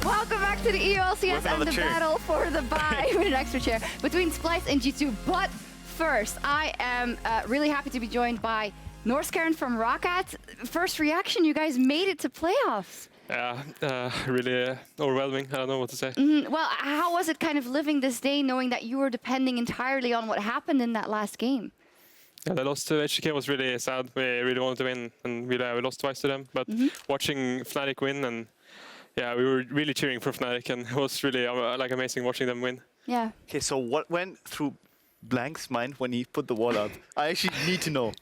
Welcome back to the EU LCS and the battle for the buy with an extra chair between Splyce and G2. But first, I am really happy to be joined by Norskeren from Roccat. First reaction, you guys made it to playoffs. Yeah, really overwhelming. I don't know what to say. Well, how was it kind of living this day knowing that you were depending entirely on what happened in that last game? Yeah, the loss to HK was really sad. We really wanted to win, and we lost twice to them. But watching Fnatic win, and yeah, we were really cheering for Fnatic, and it was really like amazing watching them win. Yeah. Okay, so what went through Blank's mind when he put the wall up? I actually need to know.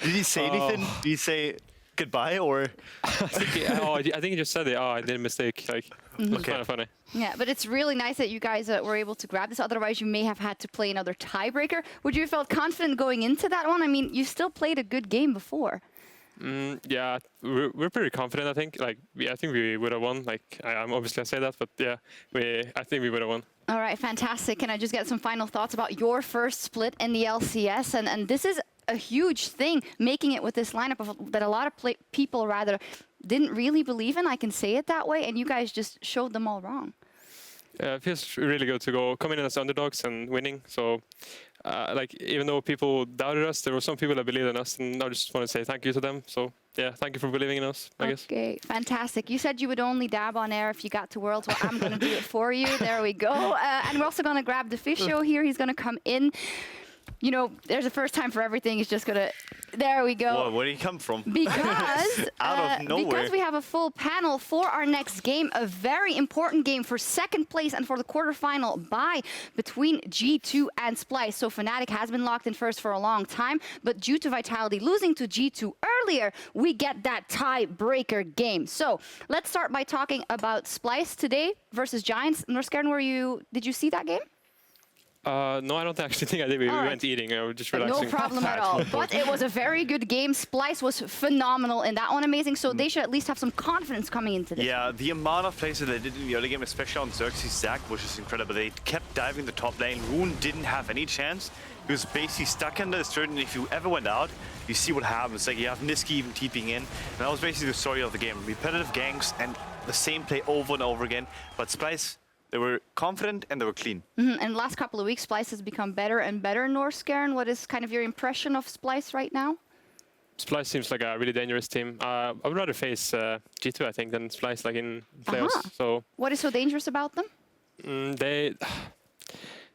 Did he say anything? Did he say goodbye or? I think he just said it. Oh, I did a mistake. Like, it was kind of funny. Yeah, but it's really nice that you guys were able to grab this. Otherwise, you may have had to play another tiebreaker. Would you have felt confident going into that one? I mean, you still played a good game before. Yeah, we're pretty confident. I think. Like, I think we would have won. Like, obviously I say that, but yeah, I think we would have won. All right, fantastic. Can I just get some final thoughts about your first split in the LCS? And this is a huge thing, making it with this lineup that a lot of people rather didn't really believe in. I can say it that way, and you guys just showed them all wrong. Yeah, it feels really good to come in as underdogs and winning. So, like, even though people doubted us, there were some people that believed in us, and I just want to say thank you to them. So, yeah, thank you for believing in us, I guess. Okay, fantastic. You said you would only dab on air if you got to Worlds. Well, I'm going to do it for you. There we go. And we're also going to grab Deficio here. He's going to come in. You know, there's a first time for everything. He's just gonna. There we go. Whoa, where did he come from? Because out of nowhere. Because we have a full panel for our next game, a very important game for second place and for the quarterfinal bye between G2 and Splyce. So Fnatic has been locked in first for a long time, but due to Vitality losing to G2 earlier, we get that tiebreaker game. So let's start by talking about Splyce today versus Giants. Norskeren, did you see that game? No, I don't actually think I did. We went eating. I was just relaxing. No problem at all. But it was a very good game. Splyce was phenomenal in that one. Amazing. So they should at least have some confidence coming into this. Yeah, the amount of plays that they did in the early game, especially on Xerxe's Zac, was just incredible. They kept diving the top lane. Rune didn't have any chance. He was basically stuck under the turret, and if you ever went out, you see what happens. Like, you have Nisqy even TPing in. And that was basically the story of the game. Repetitive ganks and the same play over and over again. But Splyce, they were confident and they were clean. And the last couple of weeks, Splyce has become better and better. Norskeren, what is kind of your impression of Splyce right now? Splyce seems like a really dangerous team. I would rather face G2, I think, than Splyce, like in playoffs. So what is so dangerous about them?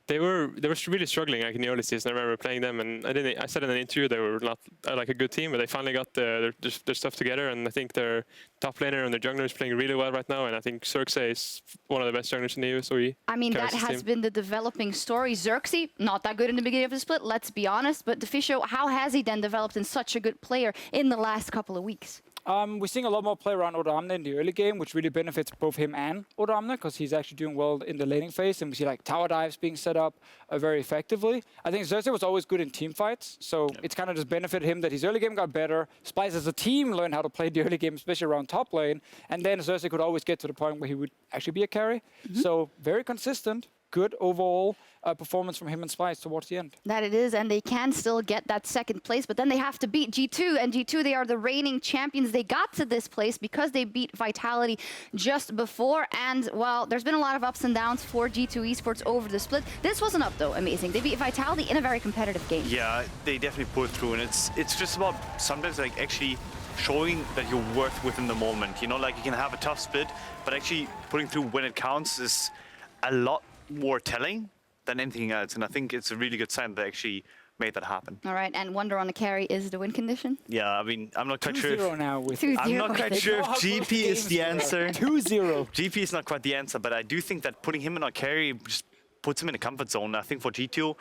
They were really struggling like in the early season. I remember playing them, and I said in an interview they were not like a good team, but they finally got their stuff together. And I think their top laner and their jungler is playing really well right now. And I think Xerxe is one of the best junglers in the EU. So I mean, that has been the developing story. Xerxe, not that good in the beginning of the split, let's be honest. But Deficio, how has he then developed in such a good player in the last couple of weeks? We're seeing a lot more play around Odoamne in the early game, which really benefits both him and Odoamne, because he's actually doing well in the laning phase, and we see like tower dives being set up very effectively. I think Xerxe was always good in team fights, so it's kind of just benefited him that his early game got better. Splyce as a team learned how to play the early game, especially around top lane, and then Xerxe could always get to the point where he would actually be a carry. So very consistent. Good overall performance from him and Splyce towards the end. That it is, and they can still get that second place, but then they have to beat G2, and G2, they are the reigning champions. They got to this place because they beat Vitality just before, and well, there's been a lot of ups and downs for G2 Esports over the split. This wasn't up though, amazing. They beat Vitality in a very competitive game. Yeah, they definitely pulled through, and it's just about sometimes like actually showing that you're worth within the moment. You know, like you can have a tough split, but actually putting through when it counts is a lot more telling than anything else, and I think it's a really good sign that they actually made that happen. All right, and Wunder on the carry is the win condition? Yeah, I mean, I'm not quite sure. 2-0 now with I'm not quite sure if GP is the answer. 2-0. GP is not quite the answer, but I do think that putting him in a carry just puts him in a comfort zone. I think for G2,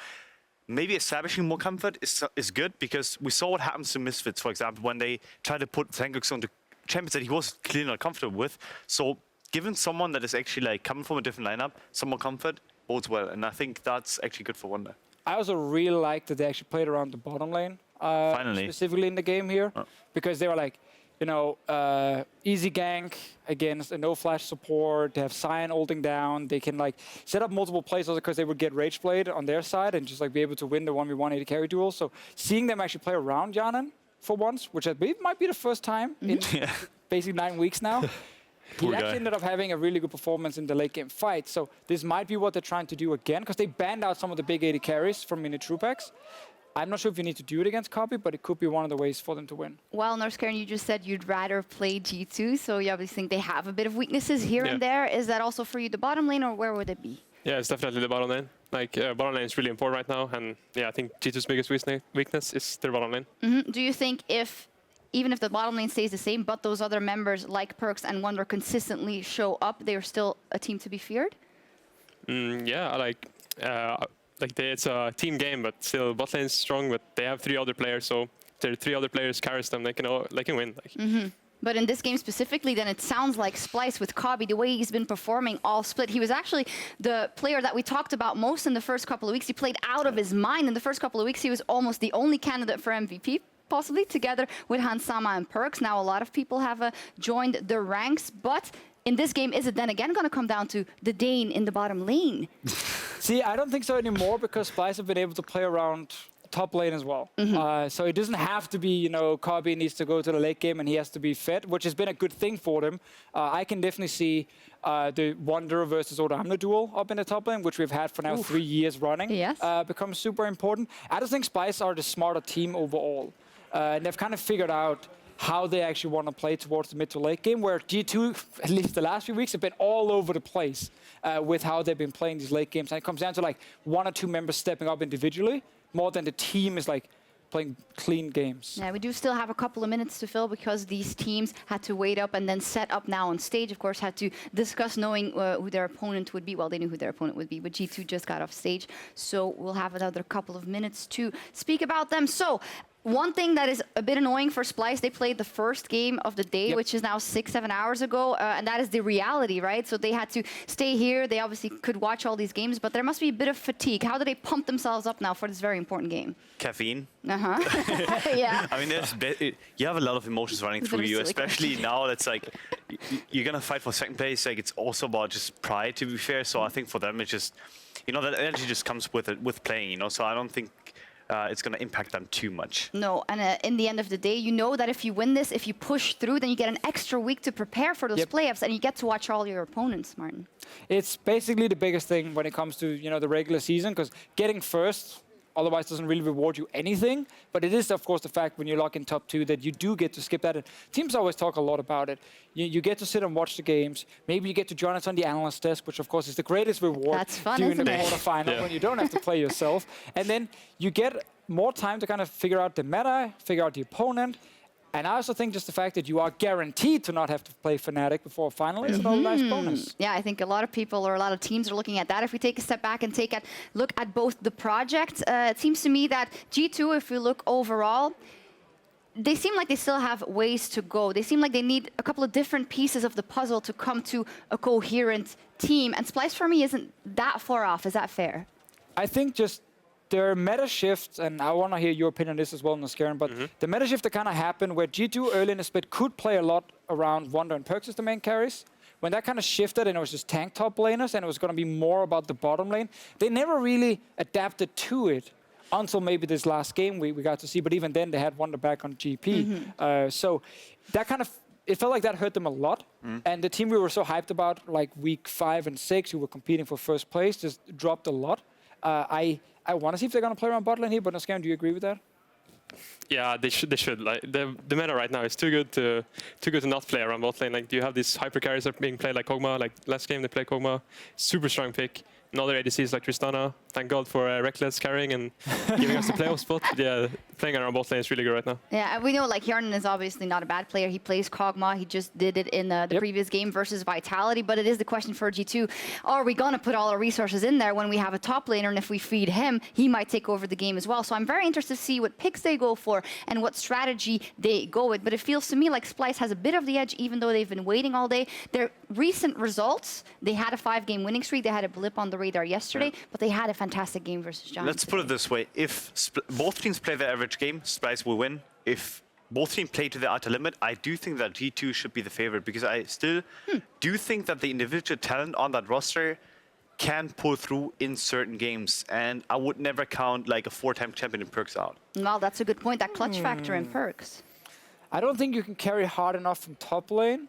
maybe establishing more comfort is good, because we saw what happens to Misfits, for example, when they tried to put Jankos onto champions that he was clearly not comfortable with. So given someone that is actually like coming from a different lineup, some more comfort bodes well, and I think that's actually good for Wunder. I also really like that they actually played around the bottom lane, specifically in the game here, because they were like, you know, easy gank against a no flash support. They have Sion ulting down. They can like set up multiple plays also because they would get rage played on their side and just like be able to win the 1v1 AD carry duel. So seeing them actually play around Hjärnan for once, which I believe might be the first time in basically 9 weeks now. He actually ended up having a really good performance in the late game fight. So this might be what they're trying to do again, because they banned out some of the big AD carries from mini true packs. I'm not sure if you need to do it against Kobbe, but it could be one of the ways for them to win. Well, Norskeren, you just said you'd rather play G2, so you obviously think they have a bit of weaknesses here and there. Is that also for you the bottom lane, or where would it be? Yeah, it's definitely the bottom lane. Like, bottom lane is really important right now, and yeah, I think G2's biggest weakness is their bottom lane. Do you think even if the bottom lane stays the same, but those other members like PerkZ and Wunder consistently show up, they're still a team to be feared? Yeah, it's a team game, but still bot lane is strong, but they have 3 other players, so if there are 3 other players carries them, they can win. But in this game specifically, then it sounds like Splyce with Kobbe, the way he's been performing all split. He was actually the player that we talked about most in the first couple of weeks. He played out of his mind. In the first couple of weeks, he was almost the only candidate for MVP, possibly, together with Hansama and PerkZ. Now, a lot of people have joined the ranks, but in this game, is it then again going to come down to the Dane in the bottom lane? See, I don't think so anymore, because Splyce have been able to play around top lane as well. So it doesn't have to be, Kobbe needs to go to the late game and he has to be fed, which has been a good thing for them. I can definitely see the Wunder versus Odoamne duel up in the top lane, which we've had for now 3 years running, become super important. I just think Splyce are the smarter team overall. And they've kind of figured out how they actually want to play towards the mid to late game, where G2, at least the last few weeks, have been all over the place with how they've been playing these late games. And it comes down to like 1 or 2 members stepping up individually, more than the team is like playing clean games. Yeah, we do still have a couple of minutes to fill, because these teams had to wait up and then set up now on stage. Of course, had to discuss knowing who their opponent would be. Well, they knew who their opponent would be, but G2 just got off stage. So we'll have another couple of minutes to speak about them. So one thing that is a bit annoying for Splyce, they played the first game of the day, which is now 6-7 hours ago, and that is the reality, right? So they had to stay here. They obviously could watch all these games, but there must be a bit of fatigue. How do they pump themselves up now for this very important game? Caffeine. Yeah. I mean, you have a lot of emotions running through you, especially now. It's like you're gonna fight for second place. Like, it's also about just pride, to be fair. So I think for them, it's just, that energy just comes with playing. So I don't think it's going to impact them too much. No, and in the end of the day, you know that if you win this, if you push through, then you get an extra week to prepare for those playoffs, and you get to watch all your opponents, Martin. It's basically the biggest thing when it comes to the regular season, because getting first otherwise doesn't really reward you anything. But it is, of course, the fact when you lock in top 2 that you do get to skip that. And teams always talk a lot about it. You get to sit and watch the games. Maybe you get to join us on the analyst desk, which, of course, is the greatest reward. That's fun, during the isn't it? quarterfinal when you don't have to play yourself. And then you get more time to kind of figure out the meta, figure out the opponent. And I also think just the fact that you are guaranteed to not have to play Fnatic before a final is another nice bonus. Yeah, I think a lot of people or a lot of teams are looking at that. If we take a step back and look at both the projects, it seems to me that G2, if we look overall, they seem like they still have ways to go. They seem like they need a couple of different pieces of the puzzle to come to a coherent team. And Splyce, for me, isn't that far off. Is that fair? I think just their meta shifts, and I want to hear your opinion on this as well, Norskeren, but the meta shift that kind of happened where G2 early in the split could play a lot around Wunder and PerkZ as the main carries. When that kind of shifted and it was just tank top laners and it was going to be more about the bottom lane, they never really adapted to it until maybe this last game we got to see. But even then, they had Wunder back on GP. So that kind of, it felt like that hurt them a lot. And the team we were so hyped about, like week 5 and 6, who were competing for first place, just dropped a lot. I want to see if they're going to play around bot lane here, but Norskeren, do you agree with that? Yeah, they should. Like the meta right now is too good to not play around bot lane. Like, you have these hyper carries that are being played like Kogma. Like last game they played Kogma, super strong pick. Another ADCs like Tristana. Thank God for Reckless carrying and giving us the playoff spot. But yeah, playing around bot lane is really good right now. Yeah, and we know like Hjärnan is obviously not a bad player. He plays Kogma. He just did it in the previous game versus Vitality. But it is the question for G2. Are we going to put all our resources in there when we have a top laner? And if we feed him, he might take over the game as well. So I'm very interested to see what picks they go for and what strategy they go with. But it feels to me like Splyce has a bit of the edge, even though they've been waiting all day. Their recent results, they had a 5-game winning streak. They had a blip on the radar yesterday, but they had a fantastic game versus Jankos. Let's put it this way. If both teams play their average game, Splyce will win. If both teams play to their outer limit, I do think that G2 should be the favorite, because I still do think that the individual talent on that roster can pull through in certain games. And I would never count like a 4-time champion in PerkZ out. Well, that's a good point. That clutch factor in PerkZ. I don't think you can carry hard enough from top lane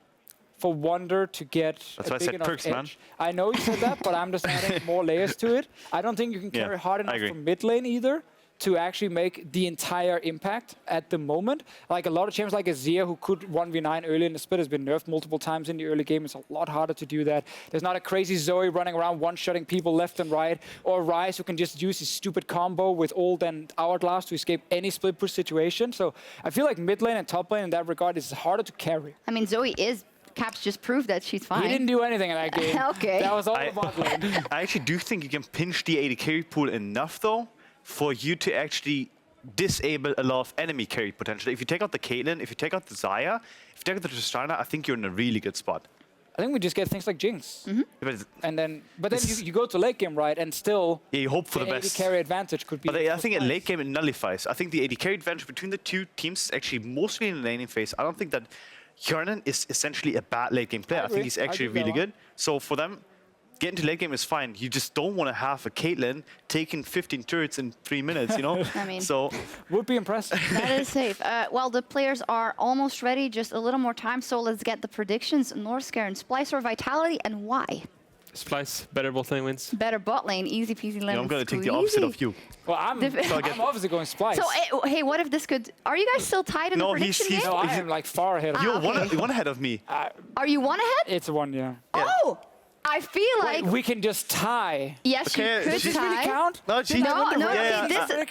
for Wunder to get That's a why I big said enough PerkZ, man. edge. I know you said that, but I'm just adding more layers to it. I don't think you can carry hard enough from mid lane either to actually make the entire impact at the moment. Like a lot of champions like Azir, who could 1v9 early in the split, has been nerfed multiple times in the early game. It's a lot harder to do that. There's not a crazy Zoe running around one-shotting people left and right, or Ryze who can just use his stupid combo with ult and hourglass to escape any split push situation. So I feel like mid lane and top lane in that regard is harder to carry. I mean, Zoe is... Caps just proved that she's fine. He didn't do anything in that game. Okay. That was all the bot lane. I actually do think you can pinch the AD carry pool enough, though, for you to actually disable a lot of enemy carry potential. If you take out the Caitlyn, if you take out the Xayah, if you take out the Tristana, I think you're in a really good spot. I think we just get things like Jinx. But Then you go to late game, right, and still you hope for the AD best. carry advantage could be... But I think in late game it nullifies. I think the AD carry advantage between the two teams is actually mostly in the laning phase. I don't think that Hjärnan is essentially a bad late game player. I think he's actually really good. So for them, getting to late game is fine. You just don't want to have a Caitlyn taking 15 turrets in 3 minutes, you know? I mean, so would be impressive. that is safe. Well, the players are almost ready, just a little more time, so let's get the predictions. Norskeren, Splyce or Vitality, and why? Splyce, better bot lane wins. Better bot lane, easy peasy lemon I'm going to take the opposite of you. Well, I'm obviously going Splyce. So, hey, what if this could... Are you guys still tied in the prediction game? No, I am like far ahead of you. You're one ahead of me. Are you one ahead? It's one, yeah. Oh! I feel like... we can just tie. Yes, Okay, you could does Does this tie. really count? No, G2.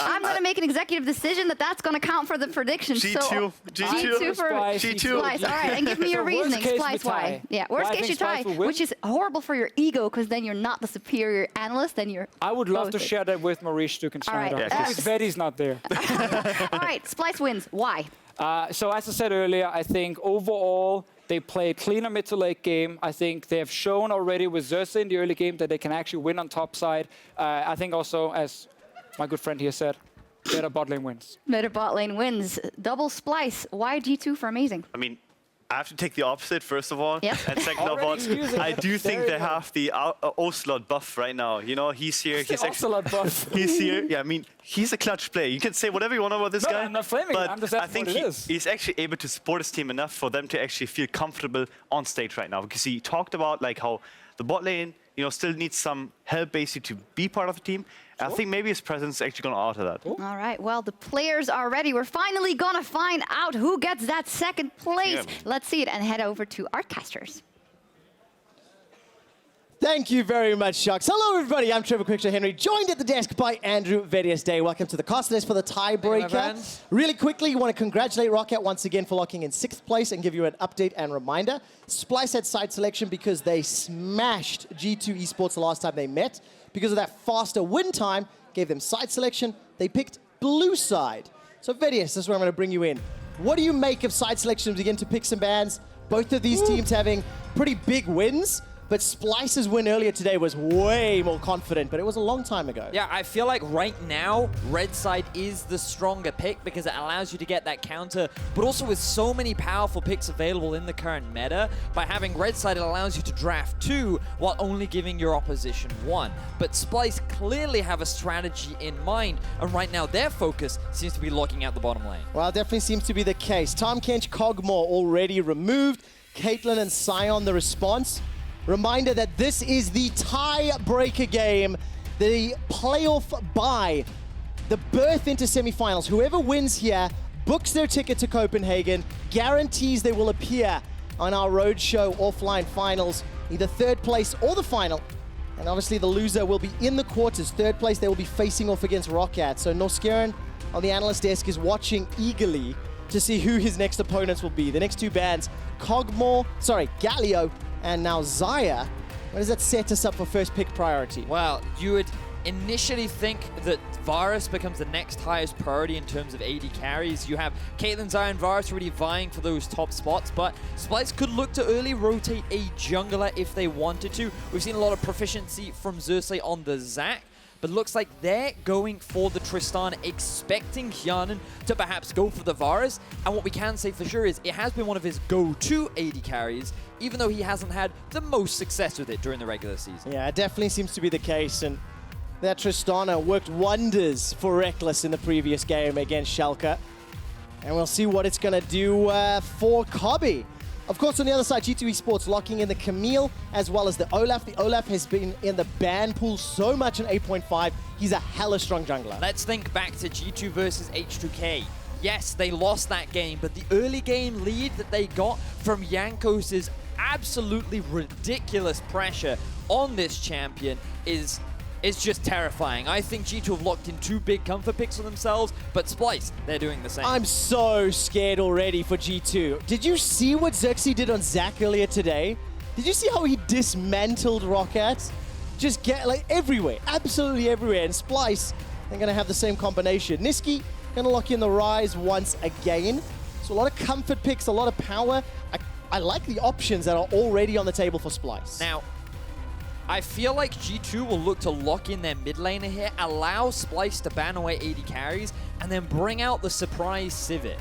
I'm going to make an executive decision that's going to count for the prediction. G2. G2 for G2. Splyce. All right, and give me your So worst reasoning. case, we Splyce, why? tie. Yeah, worst Why I case you think tie, Splyce will win? which is horrible for your ego, because then you're not the superior analyst, then you're... I would love to both. share that with Maurice Stuck and All right. Schneider. Yeah, Because Vedi's not there. All right, Splyce wins. Why? So as I said earlier, I think overall they played cleaner mid to late game. I think they have shown already with Xerxe in the early game that they can actually win on top side. I think also, as my good friend here said, better bot lane wins. Better bot lane wins. Double Splyce. Why G2 for amazing? I mean, I have to take the opposite, first of all. Yep. And second of all, I do think There they you go. have the Ocelot buff right now. You know, he's here. He's Ocelot buff. He's here. Yeah, I mean, he's a clutch player. You can say whatever you want about this No, guy. I'm not flaming him. but I'm just I asking think what it is. he's actually able to support his team enough for them to actually feel comfortable on stage right now. Because he talked about like how the bot lane, you know, still needs some help basically to be part of the team. I think maybe his presence is actually going to alter that. All right, well, the players are ready. We're finally going to find out who gets that second place. Yeah. Let's see it and head over to Artcasters. Thank you very much, Sjokz. Hello, everybody. I'm Trevor Quickshot Henry, joined at the desk by Andrew Vedius Day. Welcome to the casters for the tiebreaker. Really quickly, want to congratulate Roccat once again for locking in 6th place and give you an update and reminder. Splyce had side selection because they smashed G2 Esports the last time they met. Because of that faster win time, gave them side selection. They picked blue side. So Vedius, this is where I'm going to bring you in. What do you make of side selection to begin to pick some bans? Both of these teams having pretty big wins. But Splyce's win earlier today was way more confident, but it was a long time ago. Yeah, I feel like right now, red side is the stronger pick because it allows you to get that counter, but also with so many powerful picks available in the current meta, by having red side, it allows you to draft 2 while only giving your opposition 1. But Splyce clearly have a strategy in mind, and right now their focus seems to be locking out the bottom lane. Well, it definitely seems to be the case. Tom Kench, Cogmore already removed. Caitlyn and Sion the response. Reminder that this is the tiebreaker game, the playoff bye, the birth into semifinals. Whoever wins here books their ticket to Copenhagen, guarantees they will appear on our roadshow offline finals, either 3rd place or the final. And obviously the loser will be in the quarters. 3rd place, they will be facing off against Roccat. So Norskeren on the analyst desk is watching eagerly to see who his next opponents will be. The next 2 bands, Galio, and now Xayah. What does that set us up for first pick priority? Well, you would initially think that Varus becomes the next highest priority in terms of AD carries. You have Caitlyn, Xayah, and Varus already vying for those top spots, but Splyce could look to early rotate a jungler if they wanted to. We've seen a lot of proficiency from Xerxe on the Zac, but looks like they're going for the Tristana, expecting Hjärnan to perhaps go for the Varus. And what we can say for sure is it has been one of his go-to AD carries, even though he hasn't had the most success with it during the regular season. Yeah, it definitely seems to be the case. And that Tristana worked wonders for Reckless in the previous game against Schalke. And we'll see what it's going to do for Kobbe. Of course, on the other side, G2 Esports locking in the Camille as well as the Olaf. The Olaf has been in the ban pool so much in 8.5. He's a hella strong jungler. Let's think back to G2 versus H2K. Yes, they lost that game, but the early game lead that they got from Jankos' absolutely ridiculous pressure on this champion is just terrifying. I think G2 have locked in 2 big comfort picks for themselves, but Splyce, they're doing the same. I'm so scared already for G2. Did you see what Xerxe did on Zach earlier today? Did you see how he dismantled Rocket? Just get like everywhere, absolutely everywhere. And Splyce, they're gonna have the same combination. Nisqy gonna lock in the Ryze once again. So a lot of comfort picks, a lot of power. I like the options that are already on the table for Splyce. Now, I feel like G2 will look to lock in their mid laner here, allow Splyce to ban away AD carries, and then bring out the surprise Sivir.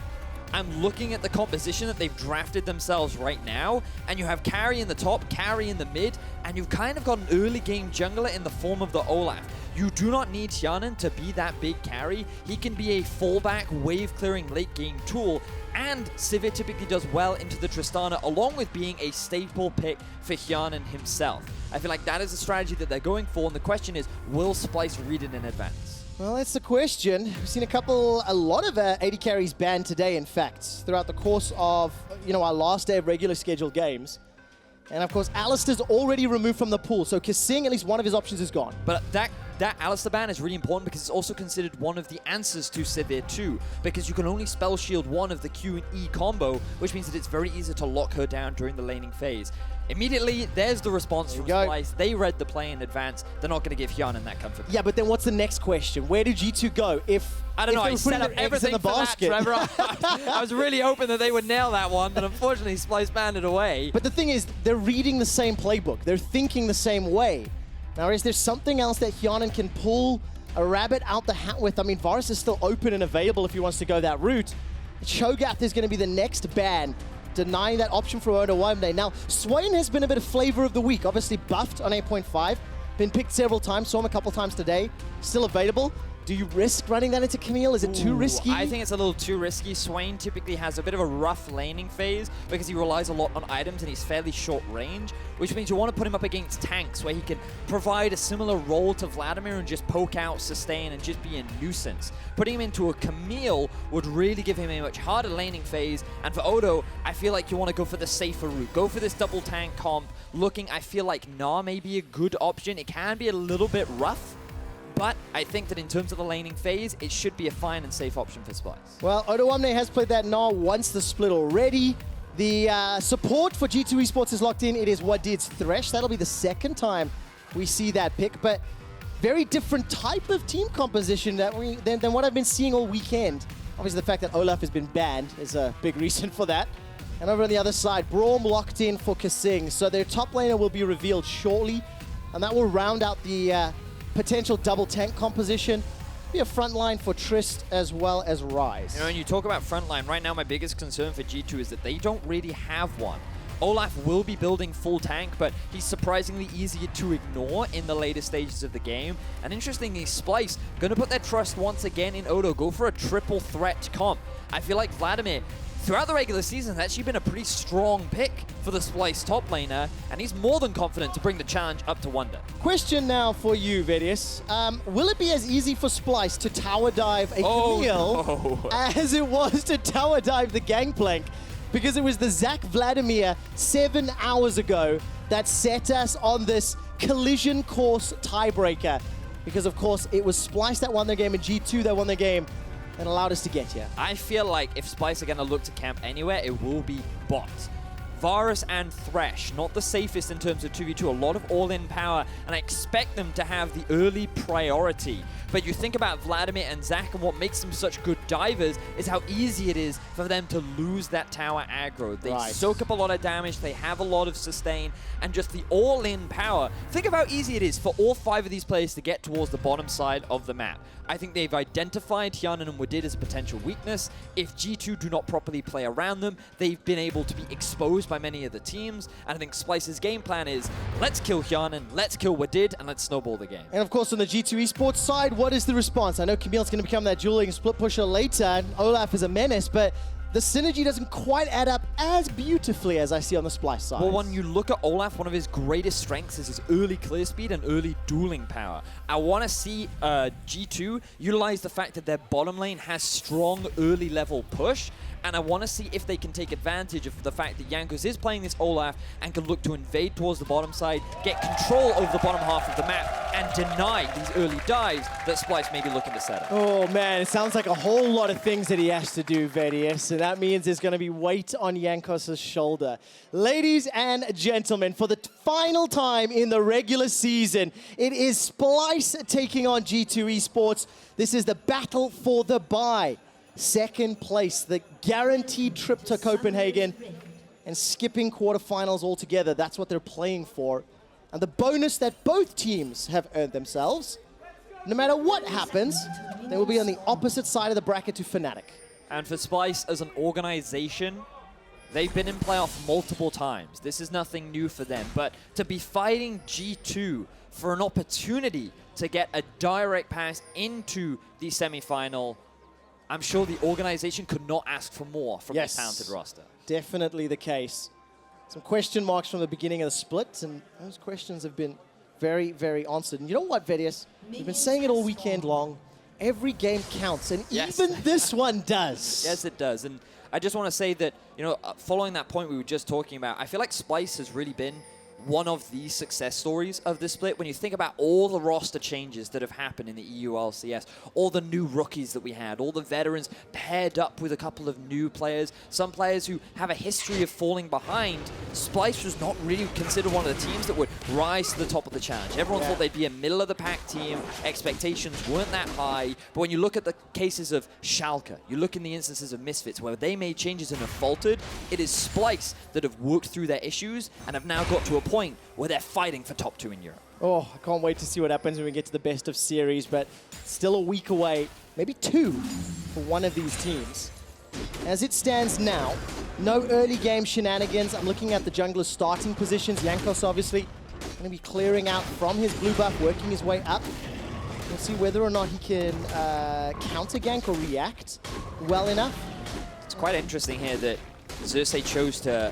I'm looking at the composition that they've drafted themselves right now, and you have carry in the top, carry in the mid, and you've kind of got an early game jungler in the form of the Olaf. You do not need Hjärnan to be that big carry. He can be a fallback, wave-clearing late-game tool, and Sivir typically does well into the Tristana, along with being a staple pick for Hjärnan himself. I feel like that is a strategy that they're going for, and the question is, will Splyce read it in advance? Well, that's the question. We've seen a lot of AD carries banned today, in fact, throughout the course of, our last day of regular scheduled games. And of course, Alistair's already removed from the pool, so kaSing, at least one of his options is gone. But that Alistair ban is really important because it's also considered one of the answers to Sivir too, because you can only spell shield one of the Q and E combo, which means that it's very easy to lock her down during the laning phase. Immediately, there's the response from Splyce. They read the play in advance. They're not going to give Hjärnan that comfort. Yeah, but then what's the next question? Where did G2 go? I don't know, I set up everything for that, Trevor. I was really hoping that they would nail that one, but unfortunately, Splyce banned it away. But the thing is, they're reading the same playbook. They're thinking the same way. Now, is there something else that Hjärnan can pull a rabbit out the hat with? I mean, Varus is still open and available if he wants to go that route. Cho'Gath is going to be the next ban, denying that option for Odoamne. Now, Swain has been a bit of flavor of the week. Obviously buffed on 8.5. Been picked several times, saw him a couple times today. Still available. Do you risk running that into Camille? Is it too risky? I think it's a little too risky. Swain typically has a bit of a rough laning phase because he relies a lot on items and he's fairly short range, which means you want to put him up against tanks where he can provide a similar role to Vladimir and just poke out, sustain, and just be a nuisance. Putting him into a Camille would really give him a much harder laning phase, and for Odo, I feel like you want to go for the safer route. Go for this double tank comp. I feel like Gnar may be a good option. It can be a little bit rough, but I think that in terms of the laning phase, it should be a fine and safe option for Splyce. Well, Odoamne has played that Gnar once the split already. The support for G2 Esports is locked in. It is Wadid's Thresh. That'll be the second time we see that pick, but very different type of team composition than what I've been seeing all weekend. Obviously, the fact that Olaf has been banned is a big reason for that. And over on the other side, Braum locked in for kaSing. So their top laner will be revealed shortly, and that will round out the potential double tank composition. Be a front line for Trist as well as Ryze. When you talk about front line, right now my biggest concern for G2 is that they don't really have one. Olaf will be building full tank, but he's surprisingly easier to ignore in the later stages of the game. And interestingly, Splyce going to put their trust once again in Odo, go for a triple threat comp. I feel like Vladimir, throughout the regular season, has actually been a pretty strong pick for the Splyce top laner, and he's more than confident to bring the challenge up to Wunder. Question now for you, Vedius. Will it be as easy for Splyce to tower dive a Camille as it was to tower dive the Gangplank? Because it was the Zach Vladimir 7 hours ago that set us on this collision course tiebreaker. Because, of course, it was Splyce that won their game and G2 that won their game and allowed us to get here. I feel like if Splyce are going to look to camp anywhere, it will be bot. Varus and Thresh, not the safest in terms of 2v2, a lot of all-in power, and I expect them to have the early priority. But you think about Vladimir and Zach, and what makes them such good divers is how easy it is for them to lose that tower aggro. They soak up a lot of damage, they have a lot of sustain, and just the all-in power. Think of how easy it is for all 5 of these players to get towards the bottom side of the map. I think they've identified Hjärnan and Wadid as a potential weakness. If G2 do not properly play around them, they've been able to be exposed by many of the teams. And I think Splyce's game plan is, let's kill Hjärnan, let's kill Wadid, and let's snowball the game. And of course, on the G2 Esports side, what is the response? I know Camille's going to become that dueling split pusher later, and Olaf is a menace, but the synergy doesn't quite add up as beautifully as I see on the Splyce side. Well, when you look at Olaf, one of his greatest strengths is his early clear speed and early dueling power. I want to see G2 utilize the fact that their bottom lane has strong early level push, and I want to see if they can take advantage of the fact that Jankos is playing this Olaf and can look to invade towards the bottom side, get control over the bottom half of the map, and deny these early dives that Splyce may be looking to set up. Oh man, it sounds like a whole lot of things that he has to do, Vedius, and that means there's going to be weight on Jankos' shoulder. Ladies and gentlemen, for the final time in the regular season, it is Splyce taking on G2 Esports. This is the battle for the bye. Second place, the guaranteed trip to Copenhagen, and skipping quarterfinals altogether. That's what they're playing for. And the bonus that both teams have earned themselves, no matter what happens, they will be on the opposite side of the bracket to Fnatic. And for Splyce as an organization, they've been in playoff multiple times. This is nothing new for them, but to be fighting G2 for an opportunity to get a direct pass into the semifinal, I'm sure the organization could not ask for more from this talented roster. Definitely the case. Some question marks from the beginning of the split, and those questions have been very, very answered. And you know what, Vedius? We've been saying it all weekend long. Every game counts, and even this one does. Yes, it does. And I just want to say that, you know, following that point we were just talking about, I feel like Splyce has really been one of the success stories of this split. When you think about all the roster changes that have happened in the EU LCS, all the new rookies that we had, all the veterans paired up with a couple of new players, some players who have a history of falling behind, Splyce was not really considered one of the teams that would rise to the top of the challenge. Everyone thought they'd be a middle-of-the-pack team, expectations weren't that high, but when you look at the cases of Sjokz, you look in the instances of Misfits where they made changes and have faltered, it is Splyce that have worked through their issues and have now got to a point where they're fighting for top 2 in Europe. Oh, I can't wait to see what happens when we get to the best of series, but still a week away, maybe 2 for one of these teams. As it stands now, no early game shenanigans. I'm looking at the jungler's starting positions. Jankos obviously going to be clearing out from his blue buff, working his way up. We'll see whether or not he can counter gank or react well enough. It's quite interesting here that Xerxe chose to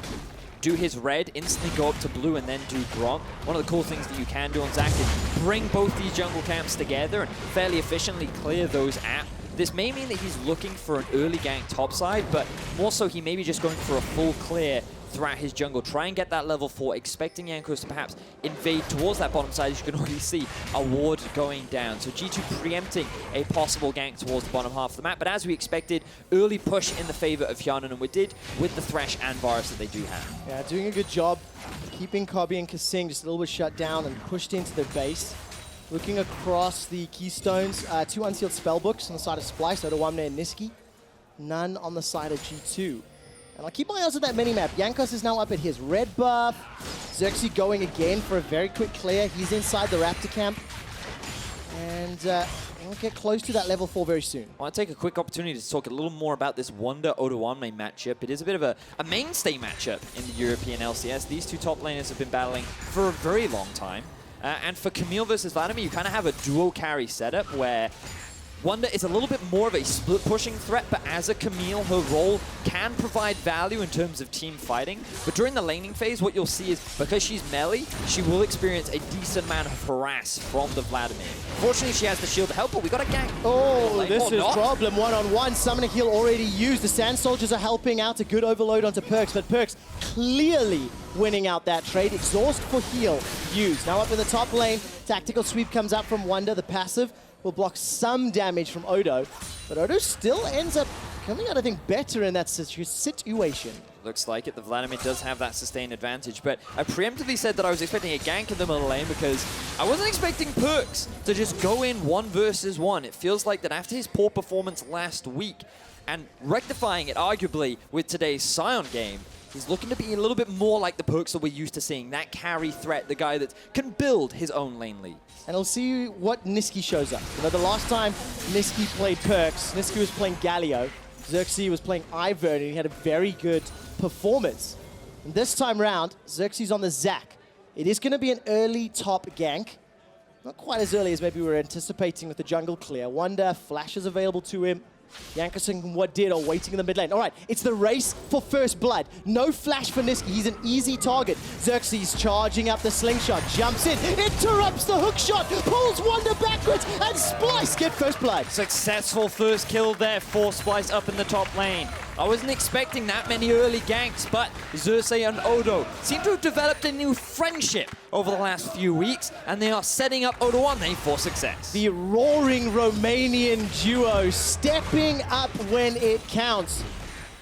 do his red, instantly go up to blue, and then do Braum. One of the cool things that you can do on Zac is bring both these jungle camps together and fairly efficiently clear those out. This may mean that he's looking for an early gank topside, but more so he may be just going for a full clear throughout his jungle. Try and get that level 4, expecting Jankos to perhaps invade towards that bottom side. As you can already see, a ward going down. So G2 preempting a possible gank towards the bottom half of the map. But as we expected, early push in the favor of Hjärnan and Wadid with the Thresh and Varus that they do have. Yeah, doing a good job keeping Kobbe and kaSing just a little bit shut down and pushed into their base. Looking across the keystones, 2 unsealed spellbooks on the side of Splyce, Odoamne and Nisqy. None on the side of G2. And I'll keep my eyes on that minimap. Jankos is now up at his red buff. Xerxe going again for a very quick clear. He's inside the Raptor camp. And we'll get close to that level 4 very soon. I want to take a quick opportunity to talk a little more about this Wunder Odoamne matchup. It is a bit of a mainstay matchup in the European LCS. These two top laners have been battling for a very long time. And for Camille versus Vladimir, you kind of have a duo carry setup where Wunder is a little bit more of a split-pushing threat, but as a Camille, her role can provide value in terms of team fighting. But during the laning phase, what you'll see is, because she's melee, she will experience a decent amount of harass from the Vladimir. Fortunately, she has the shield to help, but we got a gank. Oh, this is problem one-on-one. Summoning heal already used. The Sand Soldiers are helping out. A good overload onto PerkZ, but PerkZ clearly winning out that trade. Exhaust for heal used. Now up in the top lane, tactical sweep comes out from Wunder, the passive. Will block some damage from Odo, but Odo still ends up coming out, I think, better in that situation. Looks like it. The Vladimir does have that sustained advantage, but I preemptively said that I was expecting a gank in the middle lane because I wasn't expecting PerkZ to just go in 1 versus 1. It feels like that after his poor performance last week and rectifying it arguably with today's Sion game, he's looking to be a little bit more like the PerkZ that we're used to seeing, that carry threat, the guy that can build his own lane lead. And we'll see what Nisqy shows up. You know, the last time Nisqy played PerkZ, Nisqy was playing Galio, Xerxe was playing Ivern, and he had a very good performance. And this time round, Xerxe's on the Zac. It is going to be an early top gank. Not quite as early as maybe we were anticipating with the jungle clear. Wunder, flashes available to him. Jankos and Wadid are waiting in the mid lane. All right, it's the race for first blood. No flash for Nisqy. He's an easy target. Xerxe charging up the slingshot, jumps in, interrupts the hook shot, pulls Wunder backwards, and Splyce get first blood. Successful first kill there for Splyce up in the top lane. I wasn't expecting that many early ganks, but Xerxe and Odo seem to have developed a new friendship over the last few weeks, and they are setting up Odoamne for success. The roaring Romanian duo stepping up when it counts.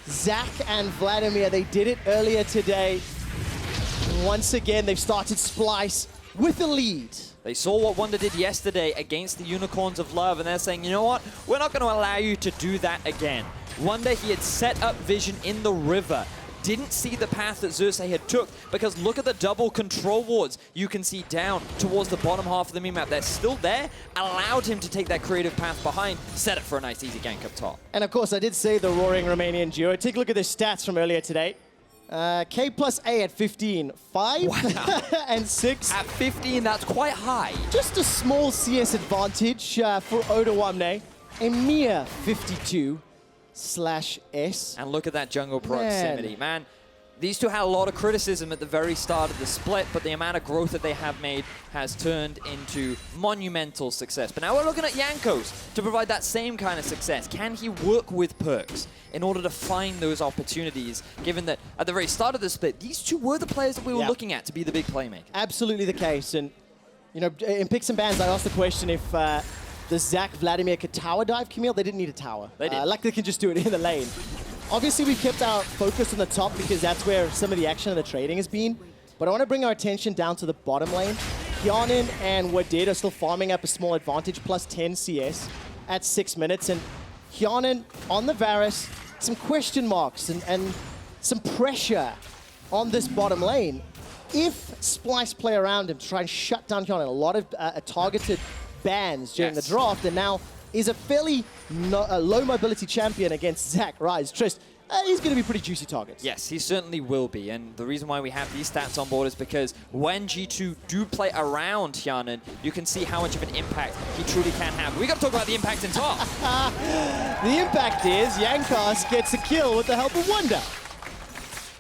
Zach and Vladimir, they did it earlier today. And once again, they've started Splyce with a lead. They saw what Wunder did yesterday against the Unicorns of Love, and they're saying, you know what? We're not going to allow you to do that again. Wunder, he had set up vision in the river. Didn't see the path that Xerxe had took, because look at the double control wards you can see down towards the bottom half of the map. They're still there, allowed him to take that creative path behind, set it for a nice easy gank up top. And of course, I did say the roaring Romanian duo. Take a look at their stats from earlier today. K plus A at 15, 5 Wow. and 6. At 15, that's quite high. Just a small CS advantage for Odoamne. A mere 52/S. And look at that jungle proximity, man. These two had a lot of criticism at the very start of the split, but the amount of growth that they have made has turned into monumental success. But now we're looking at Jankos to provide that same kind of success. Can he work with PerkZ in order to find those opportunities, given that at the very start of the split, these two were the players that we were looking at to be the big playmakers? Absolutely the case. And, you know, in Picks and Bans, I asked the question if the Zach Vladimir could tower dive Camille. They didn't need a tower. They did. Like they can just do it in the lane. Obviously, we've kept our focus on the top because that's where some of the action and the trading has been. But I want to bring our attention down to the bottom lane. Hjärnan and Wadid are still farming up a small advantage, plus 10 CS at 6 minutes. And Hjärnan on the Varus, some question marks and some pressure on this bottom lane. If Splyce play around him to try and shut down Hjärnan, a lot of targeted bans during the draft, and now is a fairly low mobility champion against Zach, Ryze, Trist. He's going to be pretty juicy targets. Yes, he certainly will be, and the reason why we have these stats on board is because when G2 do play around Hjärnan, you can see how much of an impact he truly can have. We got to talk about the impact in top. The impact is Jankos gets a kill with the help of Wunder.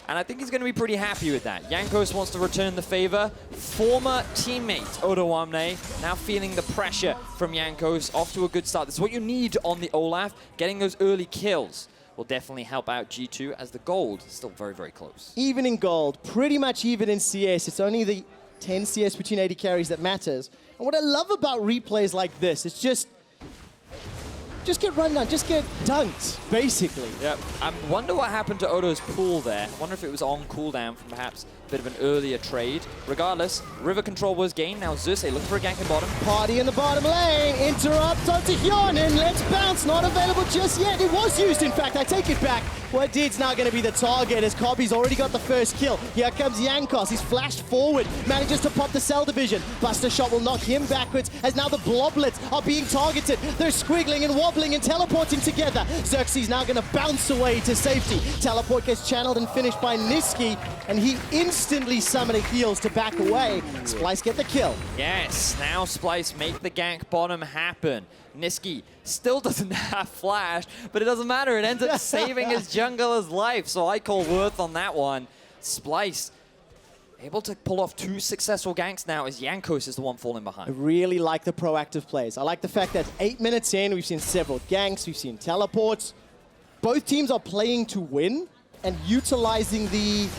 And I think he's going to be pretty happy with that. Jankos wants to return the favor. Former teammate Odoamne now feeling the pressure from Jankos. Off to a good start. This is what you need on the Olaf. Getting those early kills will definitely help out G2, as the gold is still very, very close. Even in gold, pretty much even in CS. It's only the 10 CS between AD carries that matters. And what I love about replays like this, it's just get run down, just get dunked, basically. Yep. I wonder what happened to Odo's pool there. I wonder if it was on cooldown from perhaps a bit of an earlier trade. Regardless, river control was gained. Now Xerxe looking for a gank in bottom. Party in the bottom lane, interrupt onto Hjärnan, let's bounce, not available just yet. It was used, in fact, I take it back. Wadid's now going to be the target as Kobbe's already got the first kill. Here comes Jankos, he's flashed forward, manages to pop the cell division. Buster shot will knock him backwards as now the bloblets are being targeted. They're squiggling and wobbling and teleporting together. Xerxe's now going to bounce away to safety. Teleport gets channeled and finished by Nisqy, and he instantly summoning heals to back away. Splyce get the kill. Yes, now Splyce make the gank bottom happen. Nisqy still doesn't have flash, but it doesn't matter. It ends up saving his jungler's life, so I call worth on that one. Splyce able to pull off 2 successful ganks now as Jankos is the one falling behind. I really like the proactive plays. I like the fact that 8 minutes in, we've seen several ganks, we've seen teleports. Both teams are playing to win and utilizing the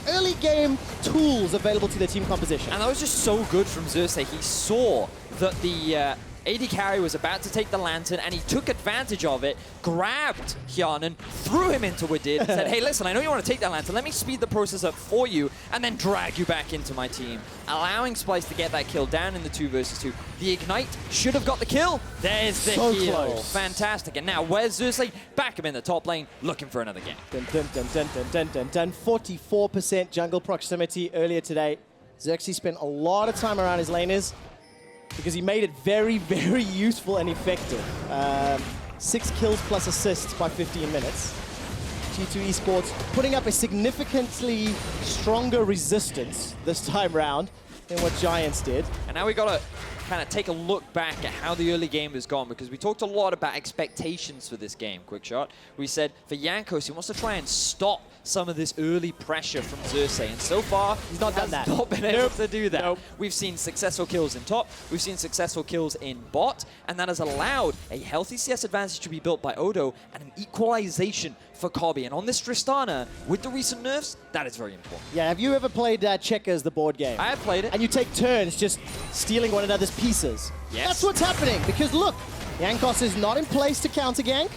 early game tools available to their team composition. And that was just so good from Xerxe. He saw that the AD carry was about to take the lantern, and he took advantage of it, grabbed Hjärnan, threw him into Wadid, and said, hey, listen, I know you want to take that lantern, let me speed the process up for you, and then drag you back into my team, allowing Splyce to get that kill down in the 2 versus 2. The Ignite should have got the kill. There's the so kill. Close. Fantastic. And now where's Xerxe? Back him in the top lane, looking for another game. Dun, dun, dun, dun, dun, dun, dun, dun. 44% jungle proximity earlier today. Xerxe spent a lot of time around his laners, because he made it very, very useful and effective. 6 kills plus assists by 15 minutes. G2 Esports putting up a significantly stronger resistance this time round than what Giants did. And now we got a kind of take a look back at how the early game has gone, because we talked a lot about expectations for this game, Quickshot. We said for Jankos, he wants to try and stop some of this early pressure from Xerxe, and so far He's not done that. not been able to do that. Nope. We've seen successful kills in top, we've seen successful kills in bot, and that has allowed a healthy CS advantage to be built by Odo and an equalization for Kobbe. And on this Tristana, with the recent nerfs, that is very important. Yeah, have you ever played Checkers, the board game? I have played it. And you take turns just stealing one another's pieces. Yes. That's what's happening, because look, Jankos is not in place to counter gank.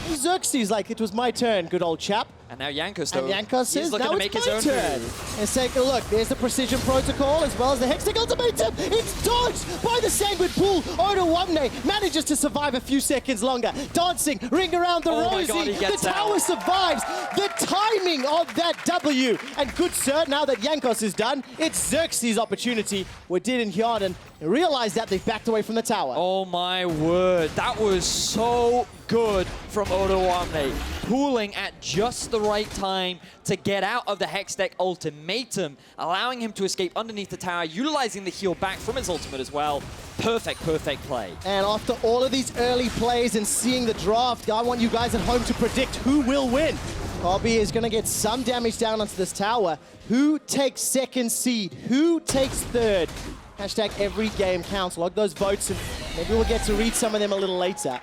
Xerxe is like, it was my turn, good old chap. And now Jankos, though, And Jankos he's says, looking now to make it's his my own turn. move. Let's take a look. There's the precision protocol as well as the Hextech ultimatum. It's dodged by the Sanguine Pool. Odoamne manages to survive a few seconds longer. Dancing, ring around the Oh my Rosie. God, he The gets tower out. survives. The timing of that W. And good sir, now that Jankos is done, it's Xerxe's opportunity. Wadid and Hjärnan realize that they've backed away from the tower. Oh my word, that was so good from Odoamne, pooling at just the right time to get out of the Hextech ultimatum, allowing him to escape underneath the tower, utilizing the heal back from his ultimate as well. Perfect, perfect play. And after all of these early plays and seeing the draft, I want you guys at home to predict who will win. Kobbe is going to get some damage down onto this tower. Who takes second seed? Who takes third? Hashtag every game counts. Log those votes and maybe we'll get to read some of them a little later.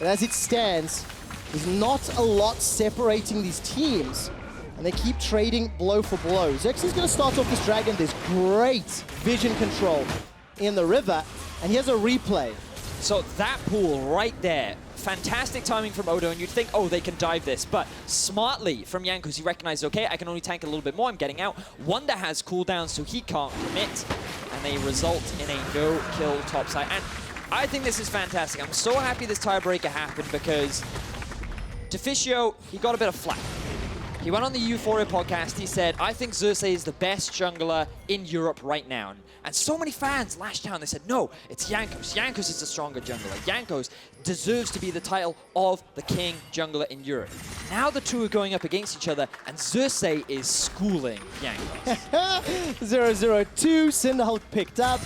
But as it stands, there's not a lot separating these teams. And they keep trading blow for blow. Xerxe is going to start off this dragon. There's great vision control in the river. And here's a replay. So that pool right there, fantastic timing from Odo, and you'd think, oh, they can dive this. But smartly from Jankos, he recognized, okay, I can only tank a little bit more, I'm getting out. Wunder has cooldowns, so he can't commit. And they result in a no-kill topside. And I think this is fantastic. I'm so happy this tiebreaker happened because Deficio, he got a bit of flack. He went on the Euphoria podcast, he said, I think Xerxe is the best jungler in Europe right now. And so many fans lashed out, they said, no, it's Jankos. Jankos is the stronger jungler. Jankos deserves to be the title of the king jungler in Europe. Now the two are going up against each other, and Xerxe is schooling Jankos. 0-0-2, Cinderhulk picked up,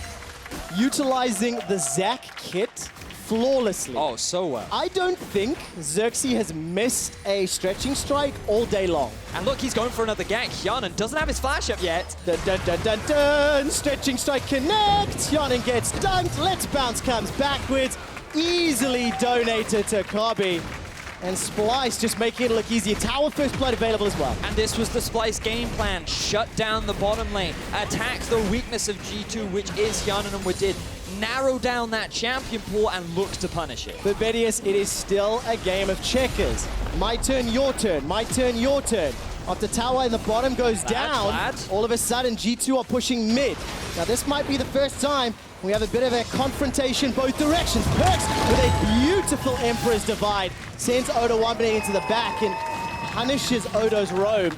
utilizing the Zac kit flawlessly. Oh, so well. I don't think Xerxe has missed a stretching strike all day long. And look, he's going for another gank. Hjärnan doesn't have his flash up yet. Dun, dun, dun, dun, dun. Stretching strike connect. Hjärnan gets dunked. Let's Bounce comes backwards. Easily donated to Kobbe. And Splyce just making it look easier. Tower first blood available as well. And this was the Splyce game plan. Shut down the bottom lane. Attacks the weakness of G2, which is Hjärnan and Wadid. Narrow down that champion pool and look to punish it. But Vedius, it is still a game of checkers. My turn, your turn. My turn, your turn. After tower in the bottom goes down, all of a sudden G2 are pushing mid. Now this might be the first time we have a bit of a confrontation both directions. PerkZ with a beautiful Emperor's Divide sends Odoamne into the back and punishes Odo's roam,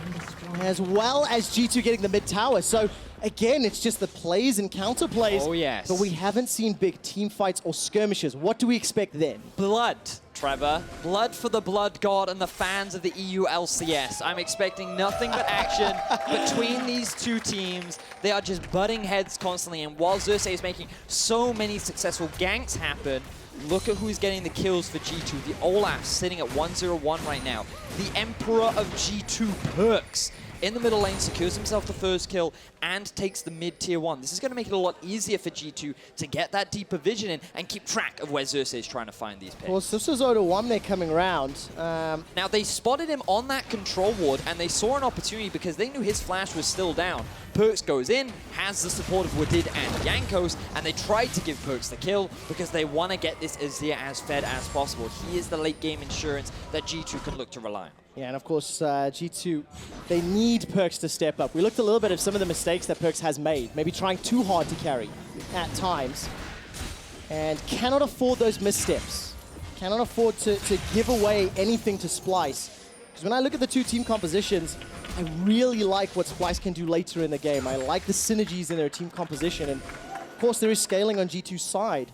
as well as G2 getting the mid tower. So again, it's just the plays and counter plays. Oh, yes. But we haven't seen big team fights or skirmishes. What do we expect then? Blood, Trevor. Blood for the Blood God and the fans of the EU LCS. I'm expecting nothing but action between these two teams. They are just butting heads constantly. And while Xerxe is making so many successful ganks happen, look at who's getting the kills for G2. The Olaf sitting at 1-0-1 right now. The Emperor of G2, PerkZ, in the middle lane, secures himself the first kill and takes the mid-tier 1. This is going to make it a lot easier for G2 to get that deeper vision in and keep track of where Xerxe is trying to find these picks. Well, this was Odoamne coming around. Now, they spotted him on that control ward, and they saw an opportunity because they knew his flash was still down. PerkZ goes in, has the support of Wadid and Jankos, and they tried to give PerkZ the kill because they want to get this Azir as fed as possible. He is the late-game insurance that G2 can look to rely on. Yeah, and of course, G2, they need PerkZ to step up. We looked a little bit at some of the mistakes that PerkZ has made, maybe trying too hard to carry at times, and cannot afford those missteps. Cannot afford to give away anything to Splyce. Because when I look at the two team compositions, I really like what Splyce can do later in the game. I like the synergies in their team composition, and of course there is scaling on G2's side.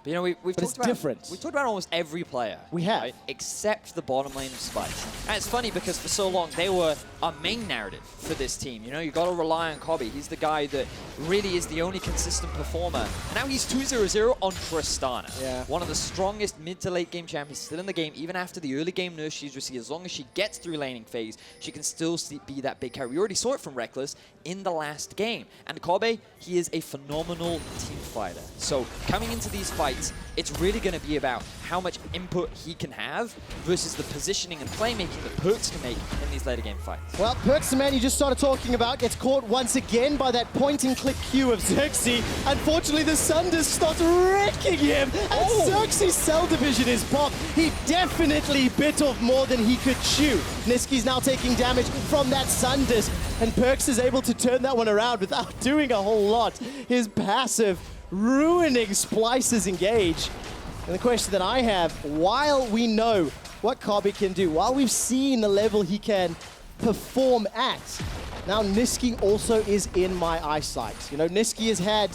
But you know, we've But it's talked about different. We've talked about almost every player. We have. Right? Except the bottom lane of Splyce. And it's funny because for so long they were our main narrative for this team. You know, you got to rely on Kobbe. He's the guy that really is the only consistent performer. And now he's 2-0-0 on Tristana. Yeah. One of the strongest mid to late game champions still in the game. Even after the early game nerf she's received, as long as she gets through laning phase, she can still be that big carry. We already saw it from Reckless in the last game. And Kobbe, he is a phenomenal team fighter. So coming into these fights, it's really going to be about how much input he can have versus the positioning and playmaking that PerkZ can make in these later game fights. Well, PerkZ, the man you just started talking about, gets caught once again by that point-and-click Q of Xerxe. Unfortunately, the Sunders start wrecking him, and Xerxe's cell division is popped. He definitely bit off more than he could chew. Nisqy's now taking damage from that Sunders, and PerkZ is able to turn that one around without doing a whole lot. His passive ruining Splyce's engage. And the question that I have, while we know what Kobbe can do, while we've seen the level he can perform at, now Nisqy also is in my eyesight. You know, Nisqy has had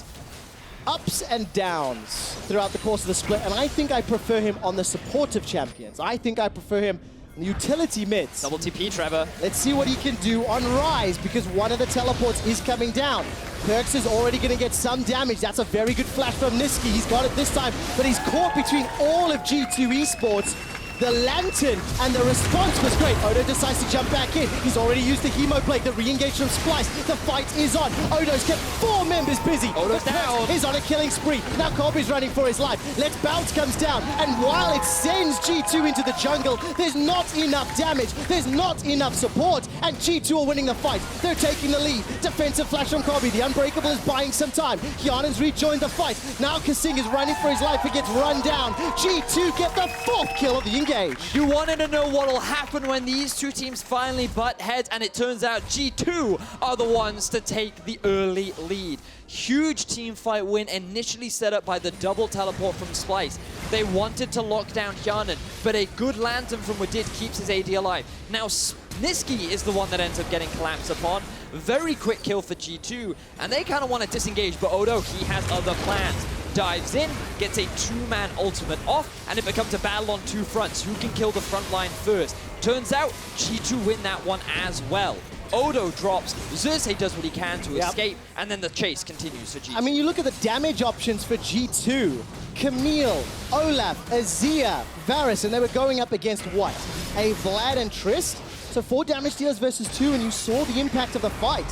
ups and downs throughout the course of the split, and I think I prefer him on the supportive champions. I think I prefer him on the utility mids. Double TP, Trevor. Let's see what he can do on Ryze, because one of the teleports is coming down. PerkZ is already going to get some damage. That's a very good flash from Nisqy. He's got it this time, but he's caught between all of G2 Esports. The Lantern, and the response was great. Odo decides to jump back in. He's already used the Hemo Blade, the re-engage from Splyce. The fight is on. Odo's kept 4 members busy. Odo's down. He's on a killing spree. Now Kobbe's running for his life. Let's Bounce comes down, and while it sends G2 into the jungle, there's not enough damage. There's not enough support, and G2 are winning the fight. They're taking the lead. Defensive flash from Kobbe. The Unbreakable is buying some time. Hjärnan's rejoined the fight. Now kaSing is running for his life. He gets run down. G2 get the 4th kill of the engage. You wanted to know what will happen when these two teams finally butt heads, and it turns out G2 are the ones to take the early lead. Huge team fight win initially set up by the double teleport from Splyce. They wanted to lock down Hjärnan, but a good lantern from Wadid keeps his AD alive. Now Nisqy is the one that ends up getting collapsed upon. Very quick kill for G2, and they kind of want to disengage, but Odo, he has other plans. Dives in, gets a 2-man ultimate off, and it becomes a battle on 2 fronts. Who can kill the front line first? Turns out, G2 win that one as well. Odo drops, Xerxe does what he can to escape, and then the chase continues for G2. I mean, you look at the damage options for G2. Camille, Olaf, Azir, Varus, and they were going up against what? A Vlad and Trist? So 4 damage dealers versus 2, and you saw the impact of the fight.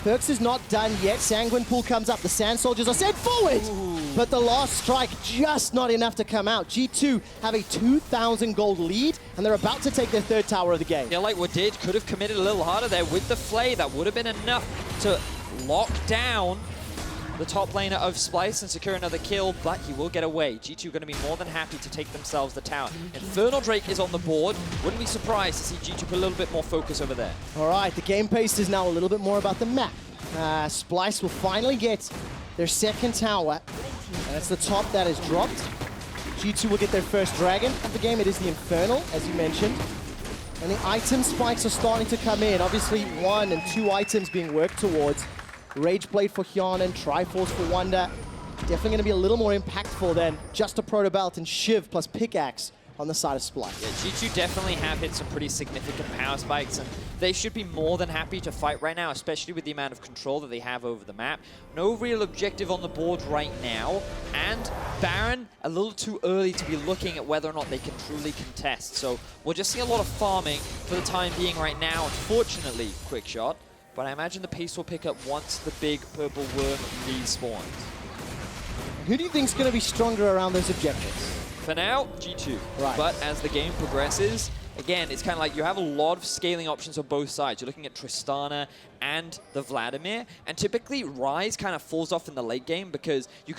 PerkZ is not done yet. Sanguine Pool comes up. The Sand Soldiers are sent forward. But the last strike, just not enough to come out. G2 have a 2,000 gold lead, and they're about to take their 3rd tower of the game. Yeah, like Wadid could have committed a little harder there with the Flay. That would have been enough to lock down the top laner of Splyce and secure another kill, but he will get away. G2 going to be more than happy to take themselves the tower. Infernal Drake is on the board. Wouldn't be surprised to see G2 put a little bit more focus over there. All right, the game pace is now a little bit more about the map. Splyce will finally get their 2nd tower, and it's the top that is dropped. G2 will get their first dragon of the game. It is the Infernal, as you mentioned. And the item spikes are starting to come in. Obviously, 1 and 2 items being worked towards. Rage Blade for Hjärnan, Triforce for Wunder. Definitely going to be a little more impactful than just a Proto Belt and Shiv plus Pickaxe on the side of Splyce. Yeah, G2 definitely have hit some pretty significant power spikes, and they should be more than happy to fight right now, especially with the amount of control that they have over the map. No real objective on the board right now, and Baron a little too early to be looking at whether or not they can truly contest. So we'll just see a lot of farming for the time being right now, unfortunately, Quickshot. But I imagine the pace will pick up once the big purple worm respawns. Who do you think is going to be stronger around those objectives? For now, G2. Right. But as the game progresses, again, it's kind of like you have a lot of scaling options on both sides. You're looking at Tristana and the Vladimir, and typically Ryze kind of falls off in the late game because you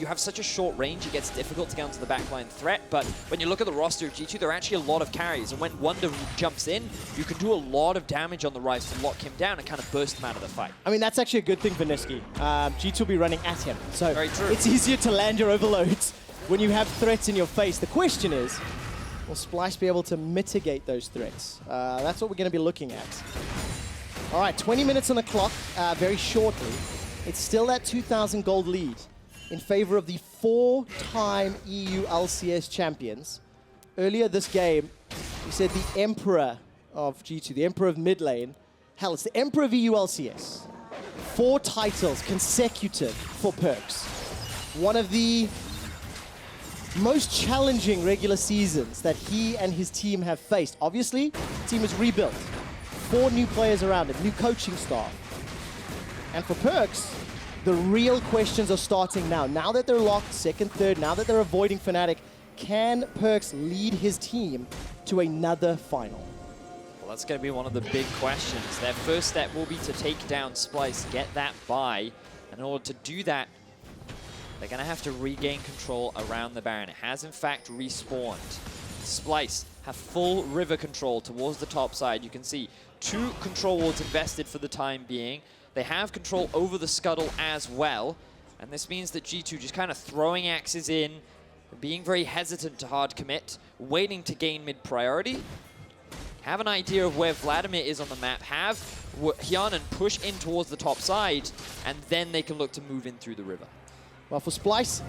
have such a short range, it gets difficult to get onto the backline threat. But when you look at the roster of G2, there are actually a lot of carries, and when Wunder jumps in, you can do a lot of damage on the Ryze to lock him down and kind of burst him out of the fight. I mean, that's actually a good thing for Nisqy. G2 will be running at him, so Very true. It's easier to land your overloads when you have threats in your face. The question is, will Splyce be able to mitigate those threats? That's what we're going to be looking at. All right, 20 minutes on the clock, very shortly. It's still that 2,000 gold lead in favor of the 4-time EU LCS champions. Earlier this game, we said the Emperor of G2, the Emperor of mid lane. Hell, it's the Emperor of EU LCS. 4 titles consecutive for PerkZ. One of the most challenging regular seasons that he and his team have faced. Obviously, the team is rebuilt. 4 new players around it, new coaching staff. And for PerkZ, the real questions are starting now. Now that they're locked, second, third, now that they're avoiding Fnatic, can PerkZ lead his team to another final? Well, that's going to be one of the big questions. Their first step will be to take down Splyce, get that buy. And in order to do that, they're going to have to regain control around the Baron. It has, in fact, respawned. Splyce have full river control towards the top side. You can see 2 control wards invested for the time being. They have control over the scuttle as well. And this means that G2 just kind of throwing axes in, being very hesitant to hard commit, waiting to gain mid priority. Have an idea of where Vladimir is on the map, have Hjärnan push in towards the top side, and then they can look to move in through the river. Well, for Splyce,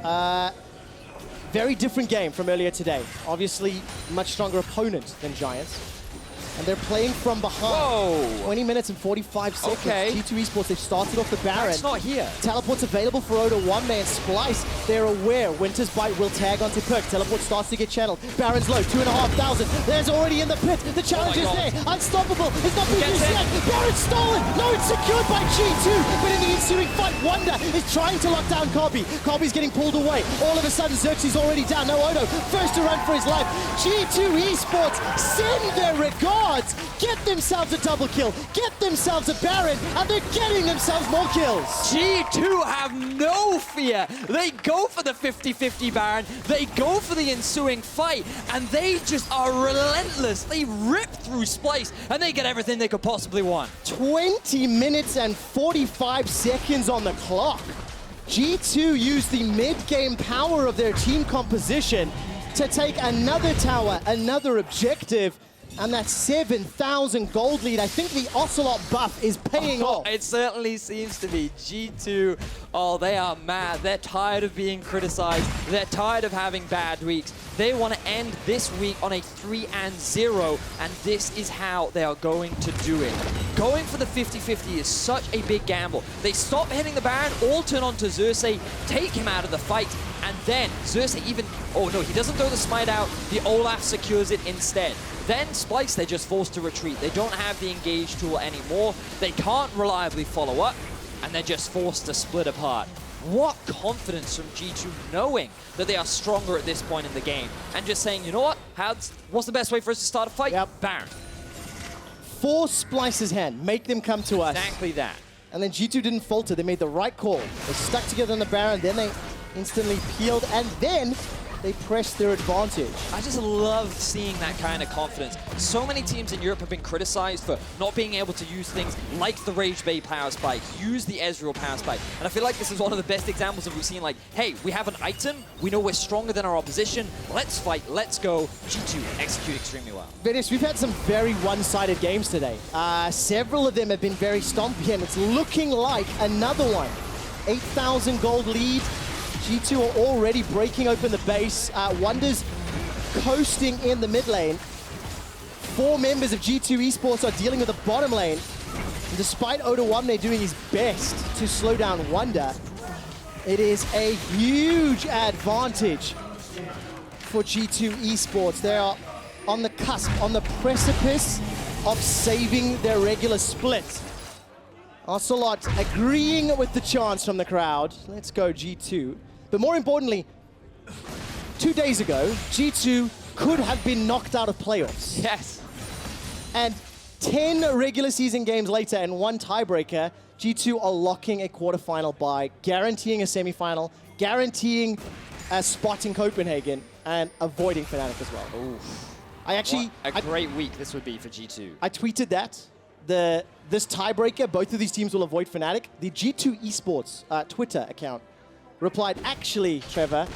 very different game from earlier today. Obviously, much stronger opponent than Giants. And they're playing from behind. Whoa! 20 minutes and 45 seconds. Okay. G2 Esports, they've started off the Baron. That's not here. Teleport's available for Odoamne and Splyce. They're aware Winter's Bite will tag onto PerkZ. Teleport starts to get channeled. Baron's low, 2,500. There's already in the pit. The challenge is there. Unstoppable. It's not being used yet. Baron's stolen. No, it's secured by G2. But in the ensuing fight, Wunder is trying to lock down Kobbe. Kobbe's getting pulled away. All of a sudden, Xerxe is already down. No Odo. First to run for his life. G2 Esports send their regards. Get themselves a double kill. Get themselves a Baron. And they're getting themselves more kills. G2 have no fear. They go for the 50-50 Baron. They go for the ensuing fight. And they just are relentless. They rip through Splyce. And they get everything they could possibly want. 20 minutes and 45 seconds on the clock. G2 used the mid-game power of their team composition to take another tower, another objective. And that 7,000 gold lead, I think the Ocelot buff is paying off. It certainly seems to be. G2, oh, they are mad. They're tired of being criticized. They're tired of having bad weeks. They want to end this week on a 3-0, and this is how they are going to do it. Going for the 50-50 is such a big gamble. They stop hitting the Baron, all turn on to Xerxe, take him out of the fight, and then Xerxe even... Oh no, he doesn't throw the smite out. The Olaf secures it instead. Then Splyce, they're just forced to retreat. They don't have the engage tool anymore. They can't reliably follow up, and they're just forced to split apart. What confidence from G2 knowing that they are stronger at this point in the game and just saying, you know what, what's the best way for us to start a fight? Yep. Baron. Force Splyce's hand, make them come to us. Exactly that. And then G2 didn't falter, they made the right call. They stuck together on the Baron, then they instantly peeled, and then they pressed their advantage. I just love seeing that kind of confidence. So many teams in Europe have been criticized for not being able to use things like the Rage Bay power spike, use the Ezreal power spike. And I feel like this is one of the best examples of we've seen, like, hey, we have an item, we know we're stronger than our opposition, let's fight, let's go. G2 execute extremely well. Vedius, we've had some very one-sided games today. Several of them have been very stompy, and it's looking like another one. 8,000 gold lead. G2 are already breaking open the base. Wunder's coasting in the mid lane. 4 members of G2 Esports are dealing with the bottom lane. And despite Odoamne doing his best to slow down Wunder, it is a huge advantage for G2 Esports. They are on the cusp, on the precipice of saving their regular split. Ocelot agreeing with the chants from the crowd. Let's go G2. But more importantly, 2 days ago, G2 could have been knocked out of playoffs. Yes. And 10 regular season games later and 1 tiebreaker, G2 are locking a quarterfinal bye, guaranteeing a semifinal, guaranteeing a spot in Copenhagen, and avoiding Fnatic as well. Oof. I actually... What a great week this would be for G2. I tweeted that. This tiebreaker, both of these teams will avoid Fnatic. The G2 Esports Twitter account replied, actually, Trevor,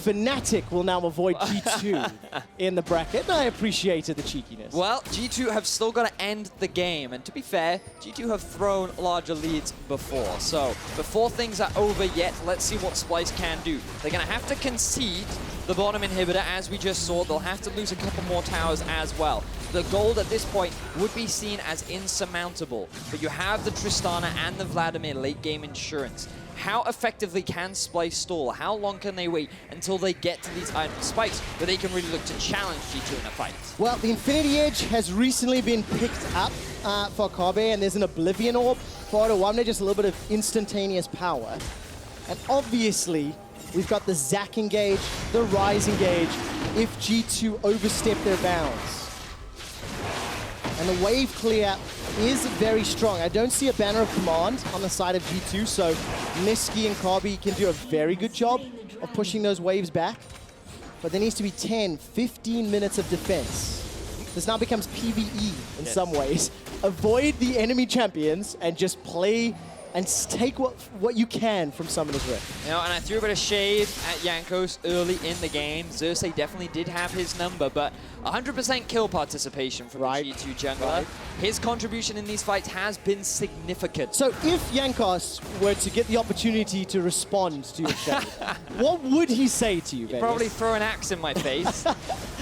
Fnatic will now avoid G2 in the bracket. I appreciated the cheekiness. Well, G2 have still got to end the game. And to be fair, G2 have thrown larger leads before. So before things are over yet, let's see what Splyce can do. They're going to have to concede the bottom inhibitor, as we just saw. They'll have to lose a couple more towers as well. The gold at this point would be seen as insurmountable. But you have the Tristana and the Vladimir late game insurance. How effectively can Splyce stall? How long can they wait until they get to these item spikes where they can really look to challenge G2 in a fight? Well, the Infinity Edge has recently been picked up for Kobbe, and there's an Oblivion Orb for Odoamne, just a little bit of instantaneous power. And obviously, we've got the Zac engage, the Ryze engage, if G2 overstep their bounds. And the wave clear is very strong. I don't see a banner of command on the side of G2, so Nisqy and Kobbe can do a very good job of pushing those waves back. But there needs to be 10, 15 minutes of defense. This now becomes PvE in some ways. Avoid the enemy champions and just play and take what you can from Summoner's Rift. You know, and I threw a bit of shade at Jankos early in the game. Xerxe definitely did have his number, but 100% kill participation from the G2 jungler. His contribution in these fights has been significant. So if Jankos were to get the opportunity to respond to your shade, what would he say to you, Vedius? Probably throw an axe in my face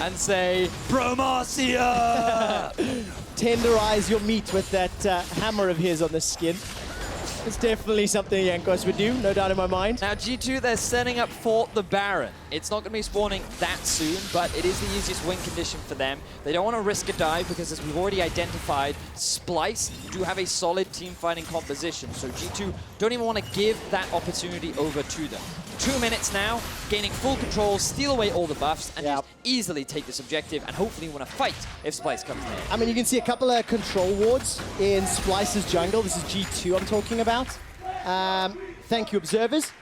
and say, Promarcia! Tenderize your meat with that hammer of his on the skin. It's definitely something Jankos would do, no doubt in my mind. Now G2, they're setting up for the Baron. It's not going to be spawning that soon, but it is the easiest win condition for them. They don't want to risk a dive because, as we've already identified, Splyce do have a solid team fighting composition. So G2 don't even want to give that opportunity over to them. 2 minutes now, gaining full control, steal away all the buffs, and just easily take this objective and hopefully win a fight if Splyce comes in. I mean, you can see a couple of control wards in Splyce's jungle. This is G2 I'm talking about. Thank you, observers.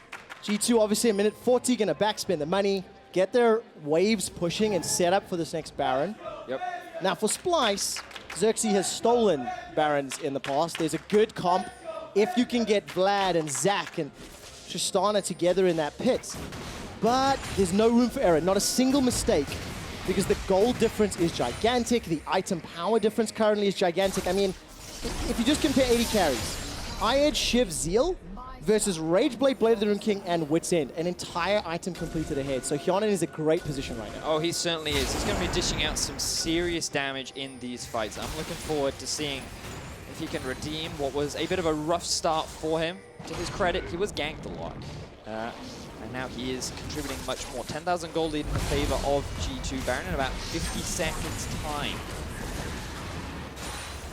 G2 obviously a minute 40, gonna backspin the money, get their waves pushing and set up for this next Baron. Yep. Now for Splyce, Xerxe has stolen Barons in the past. There's a good comp if you can get Vlad and Zac and Tristana together in that pit. But there's no room for error, not a single mistake, because the gold difference is gigantic, the item power difference currently is gigantic. I mean, if you just compare 80 carries, Ayed, Shiv, Zeal versus Rageblade, Blade of the Rune King, and Wit's End, an entire item completed ahead. So Hjärnan is a great position right now. Oh, he certainly is. He's going to be dishing out some serious damage in these fights. I'm looking forward to seeing if he can redeem what was a bit of a rough start for him. To his credit, he was ganked a lot. And now he is contributing much more. 10,000 gold lead in the favor of G2 Baron in about 50 seconds time.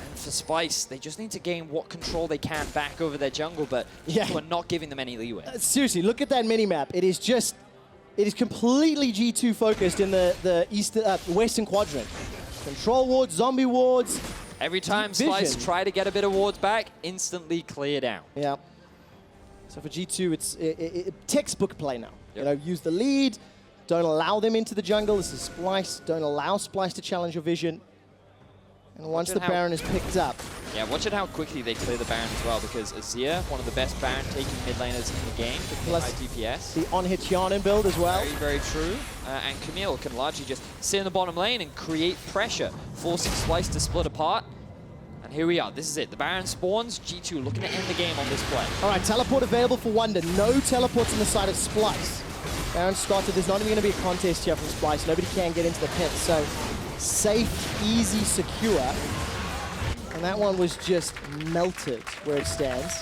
And for Splyce, they just need to gain what control they can back over their jungle, but we're not giving them any leeway. Seriously, look at that mini-map. It is completely G2 focused in the western quadrant. Control wards, zombie wards. Every time Splyce try to get a bit of wards back, instantly clear down. Yeah. So for G2, it's textbook play now. You know, use the lead, don't allow them into the jungle. This is Splyce. Don't allow Splyce to challenge your vision. And once the Baron is picked up. Yeah, watch it how quickly they clear the Baron as well, because Azir, one of the best Baron taking mid laners in the game, with high DPS. The on-hit Hjärnan build as well. Very, very true. And Camille can largely just sit in the bottom lane and create pressure, forcing Splyce to split apart. And here we are. This is it. The Baron spawns. G2 looking to end the game on this play. All right, teleport available for Wunder. No teleports on the side of Splyce. Baron started. There's not even going to be a contest here from Splyce. Nobody can get into the pit. So safe, easy, secure. And that one was just melted where it stands.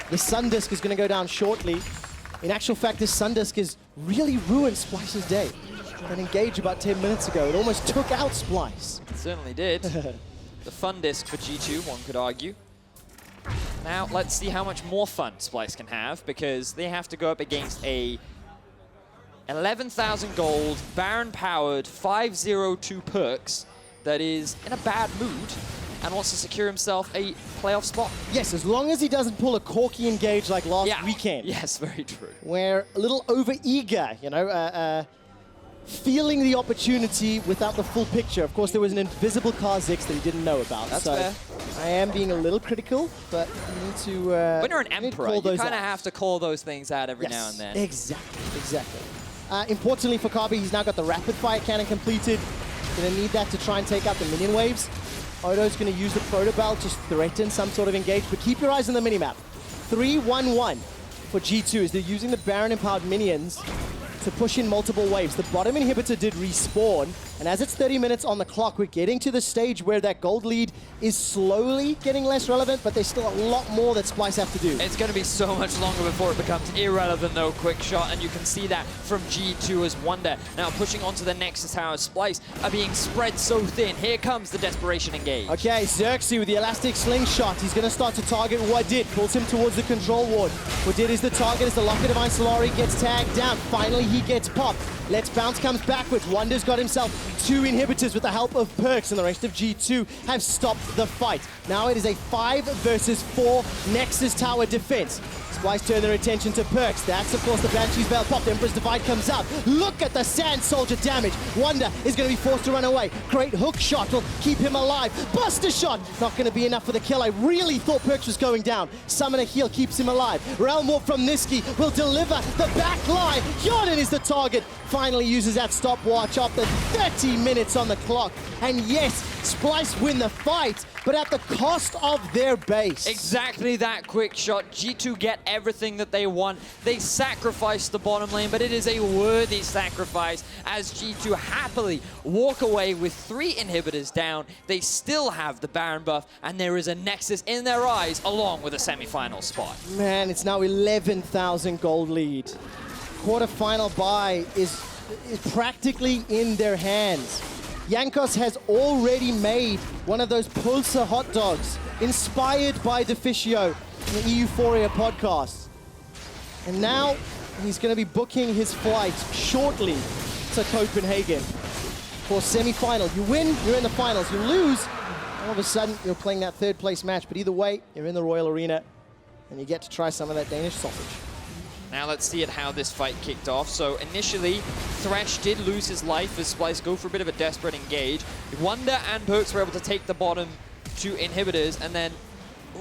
The Sun Disk is going to go down shortly. In actual fact, this Sun Disk has really ruined Splyce's day. An engage about 10 minutes ago. It almost took out Splyce. It certainly did. The fun disc for G2, one could argue. Now, let's see how much more fun Splyce can have, because they have to go up against a 11,000 gold, Baron-powered 502 PerkZ that is in a bad mood and wants to secure himself a playoff spot. Yes, as long as he doesn't pull a Corky engage like last weekend. Yes, very true. Where a little over-eager, you know, feeling the opportunity without the full picture. Of course, there was an invisible Xerxe that he didn't know about. That's so fair. I am being a little critical, but you need to when you're an emperor, you kind of have to call those things out every now and then. Exactly, exactly. Importantly for Kobbe, he's now got the rapid fire cannon completed. Gonna need that to try and take out the minion waves. Odo's gonna use the Protobell, just threaten some sort of engage, but keep your eyes on the minimap. 3-1-1 for G2 as they're using the Baron empowered minions to push in multiple waves. The bottom inhibitor did respawn, and as it's 30 minutes on the clock, we're getting to the stage where that gold lead is slowly getting less relevant, but there's still a lot more that Splyce have to do. It's going to be so much longer before it becomes irrelevant though, Quickshot, and you can see that from G2 as Wunder. Now pushing onto the Nexus tower, Splyce are being spread so thin. Here comes the desperation engage. Okay, Xerxe with the elastic slingshot. He's going to start to target Wadid, pulls him towards the control ward. Wadid is the target as the Locket Divine Solari gets tagged down. Finally, he gets popped. Let's Bounce comes backwards. Wunder's got himself 2 inhibitors with the help of PerkZ, and the rest of G2 have stopped the fight. Now it is a 5 versus 4 Nexus tower defense. Splyce turn their attention to PerkZ. That's, of course, the Banshee's Veil pop. The Emperor's Divide comes out. Look at the Sand Soldier damage. Wunder is going to be forced to run away. Great hook shot will keep him alive. Buster shot, not going to be enough for the kill. I really thought PerkZ was going down. Summon a heal keeps him alive. Realm Warp from Nisqy will deliver the back line. Hjärnan is the target. Finally uses that stopwatch after 30 minutes on the clock. And yes, Splyce win the fight, but at the cost of their base. Exactly that, Quickshot. G2 get everything that they want. They sacrifice the bottom lane, but it is a worthy sacrifice as G2 happily walk away with 3 inhibitors down. They still have the Baron buff, and there is a Nexus in their eyes along with a semi-final spot. Man, it's now 11,000 gold lead. Quarterfinal bye is practically in their hands. Jankos has already made one of those Pulsar hot dogs inspired by Deficio in the Euphoria podcast. And now he's going to be booking his flight shortly to Copenhagen for semi-final. You win, you're in the finals. You lose, all of a sudden you're playing that 3rd place match. But either way, you're in the Royal Arena and you get to try some of that Danish sausage. Now let's see how this fight kicked off. So initially, Thresh did lose his life as Splyce go for a bit of a desperate engage. Wunder and PerkZ were able to take the bottom 2 inhibitors, and then,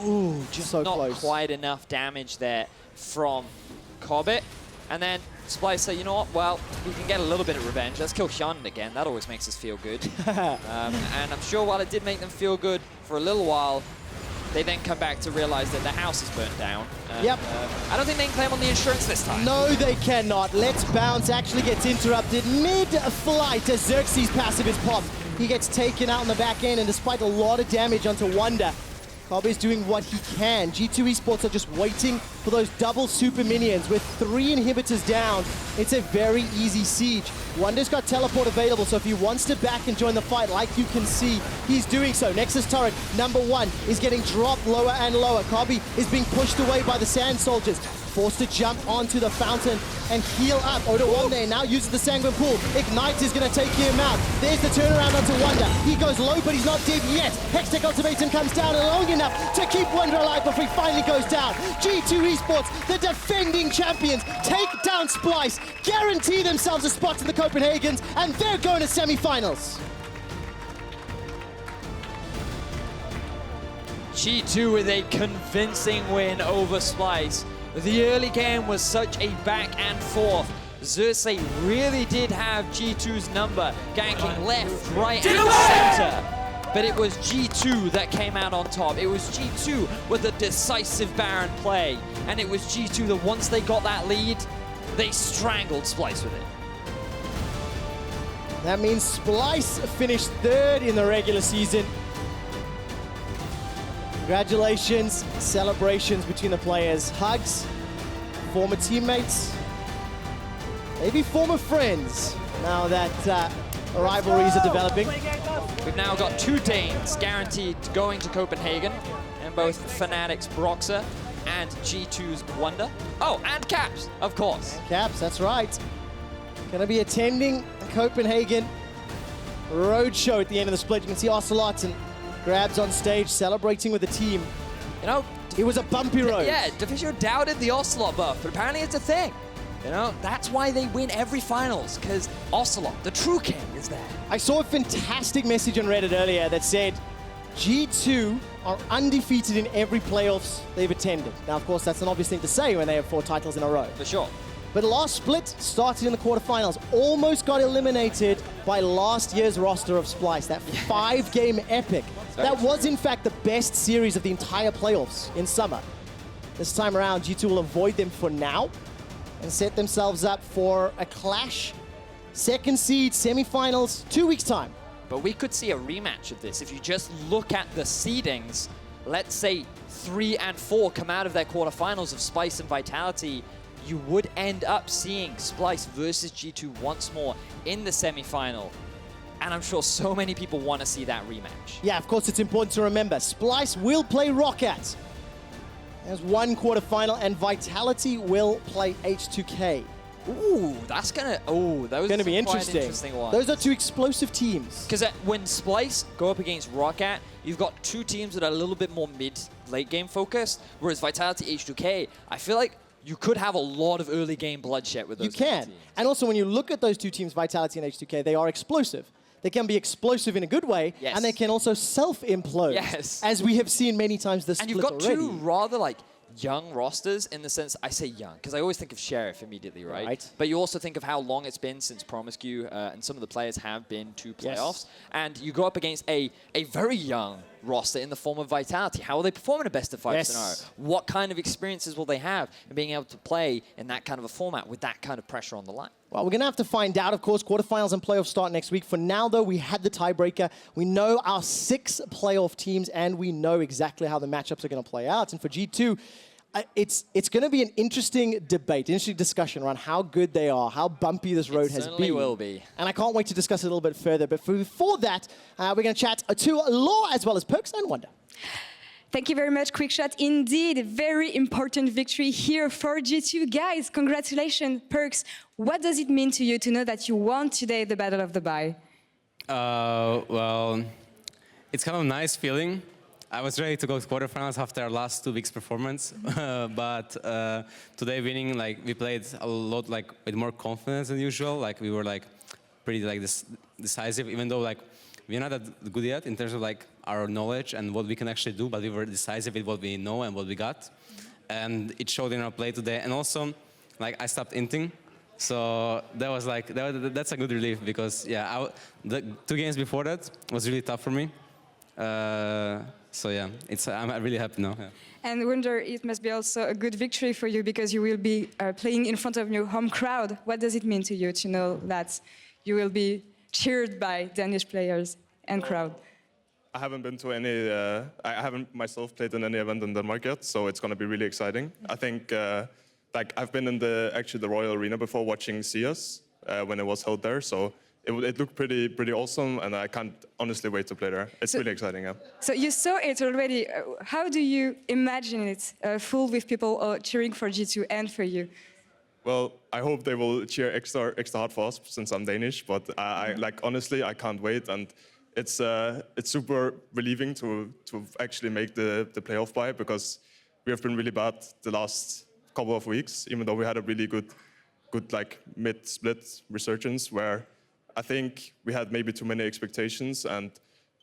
ooh, just so not close. quite enough damage there from Kobbe. And then Splyce said, you know what, well, we can get a little bit of revenge. Let's kill Hjärnan again. That always makes us feel good. And I'm sure while it did make them feel good for a little while, they then come back to realize that the house is burnt down. Yep. I don't think they can claim on the insurance this time. No, they cannot. Let's Bounce actually gets interrupted mid-flight as Xerxe's passive is popped. He gets taken out in the back end, and despite a lot of damage onto Wunder, Kobbe is doing what he can. G2 Esports are just waiting for those double super minions. With 3 inhibitors down, it's a very easy siege. Wunder's got teleport available, so if he wants to back and join the fight, like you can see, he's doing so. Nexus turret number 1 is getting dropped lower and lower. Kobbe is being pushed away by the Sand Soldiers. Forced to jump onto the fountain and heal up. Odoamne now uses the Sanguine Pool. Ignite is going to take him out. There's the turnaround onto Wunder. He goes low, but he's not dead yet. Hextech Ultimatum comes down long enough to keep Wunder alive before he finally goes down. G2 Esports, the defending champions, take down Splyce, guarantee themselves a spot in the Copenhagens, and they're going to semi-finals. G2 with a convincing win over Splyce. The early game was such a back and forth. Xerxe really did have G2's number, ganking left, right, and center. But it was G2 that came out on top. It was G2 with a decisive Baron play. And it was G2 that once they got that lead, they strangled Splyce with it. That means Splyce finished 3rd in the regular season. Congratulations, celebrations between the players. Hugs, former teammates, maybe former friends, now that rivalries are developing. We've now got 2 Danes guaranteed going to Copenhagen, and both Fnatic's PerkZ and G2's Wunder. Oh, and Caps, of course. Caps, that's right. Gonna be attending Copenhagen Roadshow at the end of the split. You can see Ocelot and Grabs on stage celebrating with the team. You know, it was a bumpy road. Yeah, Deficio doubted the Ocelot buff, but apparently it's a thing. You know, that's why they win every finals, because Ocelot, the true king, is there. I saw a fantastic message on Reddit earlier that said, G2 are undefeated in every playoffs they've attended. Now, of course, that's an obvious thing to say when they have 4 titles in a row. For sure. But last split started in the quarterfinals, almost got eliminated by last year's roster of Splyce, that 5-game epic. That was, in fact, the best series of the entire playoffs in summer. This time around, G2 will avoid them for now and set themselves up for a clash. Second seed, semifinals, 2 weeks' time. But we could see a rematch of this. If you just look at the seedings, let's say 3 and 4 come out of their quarterfinals of Splyce and Vitality, you would end up seeing Splyce versus G2 once more in the semifinal. And I'm sure so many people want to see that rematch. Yeah, of course, it's important to remember. Splyce will play Roccat. There's one quarterfinal, and Vitality will play H2K. Ooh, that's gonna. Oh, those Gonna are be quite interesting. interesting ones. Those are two explosive teams. Because when Splyce go up against Roccat, you've got two teams that are a little bit more mid-late game focused, whereas Vitality H2K, I feel like you could have a lot of early game bloodshed with those. You can. And also, when you look at those two teams, Vitality and H2K, they are explosive. They can be explosive in a good way, yes. and they can also self-implode, yes. as we have seen many times this and split you've got already. two rather like young rosters in the sense, I say young, because I always think of Sheriff immediately, right? But you also think of how long it's been since Promiscu and some of the players have been to playoffs. Yes. And you go up against a very young roster in the form of Vitality. How will they perform in a best-of-5 scenario? What kind of experiences will they have in being able to play in that kind of a format with that kind of pressure on the line? Well, we're going to have to find out, of course. Quarterfinals and playoffs start next week. For now, though, we had the tiebreaker. We know our 6 playoff teams, and we know exactly how the matchups are going to play out. And for G2, it's going to be an interesting debate, interesting discussion around how good they are, how bumpy this road has been. It certainly will be. And I can't wait to discuss it a little bit further. But before that, we're going to chat to Laure as well as PerkZ and Wunder. Thank you very much, Quickshot. Indeed, very important victory here for G2. Guys, congratulations, PerkZ. What does it mean to you to know that you won today the Battle of the Bye? Well, it's kind of a nice feeling. I was ready to go to quarterfinals after our last 2 weeks performance, but today winning, like we played a lot like with more confidence than usual. Like we were like pretty like decisive, even though like we're not that good yet in terms of like our knowledge and what we can actually do, but we were decisive with what we know and what we got, and it showed in our play today. And also, like I stopped inting. So that was like that's a good relief because yeah, the 2 games before that was really tough for me. So yeah, I'm really happy now. Yeah. And Wunder, it must be also a good victory for you because you will be playing in front of your home crowd. What does it mean to you to know that you will be cheered by Danish players and crowd? I haven't been to any. I haven't myself played in any event in Denmark yet, so it's going to be really exciting. I think like I've been in the Royal Arena before watching CS when it was held there, so. It looked pretty awesome, and I can't honestly wait to play there. It's really exciting, yeah. So you saw it already. How do you imagine it full with people cheering for G2 and for you? Well, I hope they will cheer extra hard for us since I'm Danish. But like honestly, I can't wait, and it's super relieving to actually make the playoff bye because we have been really bad the last couple of weeks, even though we had a really good like mid-split resurgence where. I think we had maybe too many expectations, and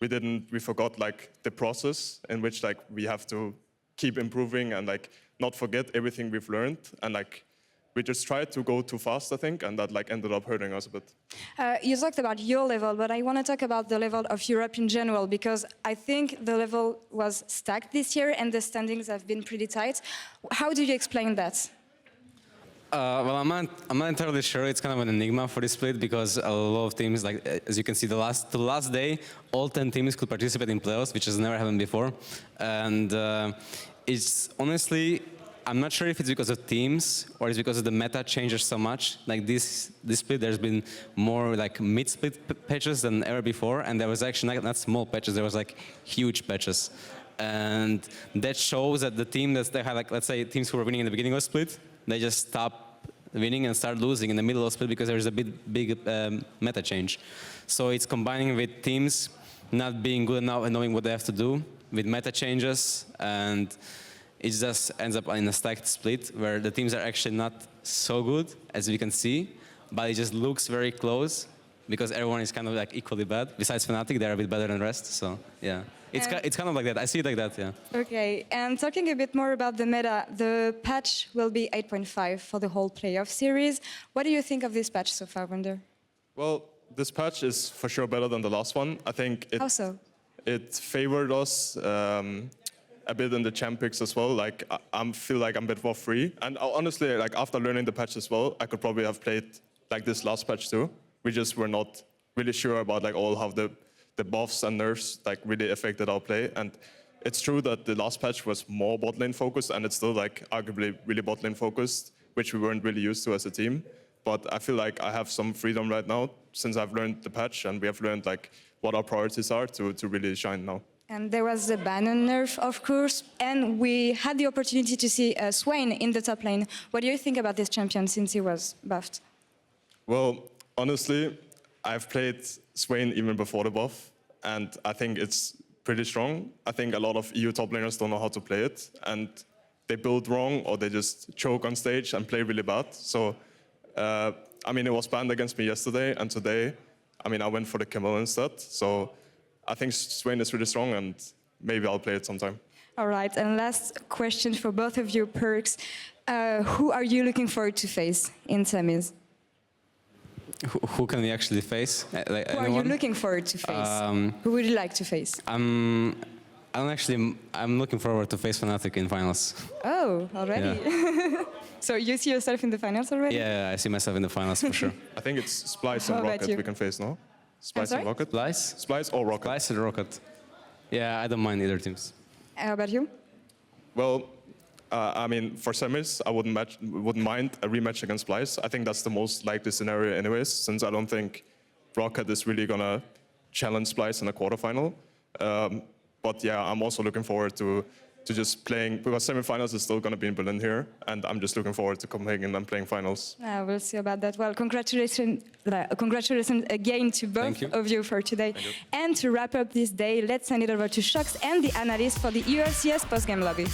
we forgot like the process in which like we have to keep improving and like not forget everything we've learned, and like we just tried to go too fast, I think, and that like ended up hurting us a bit. You talked about your level, but I want to talk about the level of Europe in general because I think the level was stacked this year and the standings have been pretty tight. How do you explain that? Well, I'm not entirely sure. It's kind of an enigma for this split because a lot of teams, like as you can see, the last day, all 10 teams could participate in playoffs, which has never happened before. And it's honestly, I'm not sure if it's because of teams or it's because of the meta changes so much. Like this split, there's been more like mid-split patches than ever before, and there was actually not small patches. There was like huge patches, and that shows that the team they had, like let's say teams who were winning in the beginning of the split. They just stop winning and start losing in the middle of the split because there is a big meta change. So it's combining with teams not being good enough and knowing what they have to do with meta changes, and it just ends up in a stacked split where the teams are actually not so good as we can see, but it just looks very close because everyone is kind of like equally bad. Besides Fnatic, they're a bit better than the rest. So yeah. It's kind of like that. I see it like that, yeah. Okay, and talking a bit more about the meta, the patch will be 8.5 for the whole playoff series. What do you think of this patch so far, Wunder? Well, this patch is for sure better than the last one. I think How so? it favored us a bit in the champ picks as well. Like I feel like I'm a bit more free. And honestly, like after learning the patch as well, I could probably have played like this last patch too. We just were not really sure about like all how the buffs and nerfs like really affected our play. And it's true that the last patch was more bot lane focused, and it's still like arguably really bot lane focused, which we weren't really used to as a team. But I feel like I have some freedom right now since I've learned the patch and we have learned like what our priorities are to really shine now. And there was the Bannon nerf, of course, and we had the opportunity to see Swain in the top lane. What do you think about this champion since he was buffed? Well, honestly, I've played Swain even before the buff, and I think it's pretty strong. I think a lot of EU top laners don't know how to play it, and they build wrong or they just choke on stage and play really bad. So, I mean, it was banned against me yesterday, and today, I mean, I went for the Camille instead. So I think Swain is really strong, and maybe I'll play it sometime. All right, and last question for both of you, PerkZ. Who are you looking forward to face in semis? Who can we actually face? Like, Who are you looking forward to face? Who would you like to face? I'm looking forward to face Fnatic in finals. Oh, already? Yeah. So you see yourself in the finals already? Yeah, I see myself in the finals for sure. I think it's Splyce and How about Rocket you? we can face, no? Splyce sorry? and Rocket? Splyce? Splyce or Rocket? Splyce and Rocket. Yeah, I don't mind either teams. How about you? Well, I mean, for semis, I wouldn't mind a rematch against Splyce. I think that's the most likely scenario anyways, since I don't think Rocket is really going to challenge Splyce in a quarterfinal. But yeah, I'm also looking forward to just playing, because semifinals is still going to be in Berlin here, and I'm just looking forward to Copenhagen and playing finals. We'll see about that. Well, congratulations again to both of you for today. And to wrap up this day, let's send it over to Sjokz and the Analyst for the LCS post-game lobby.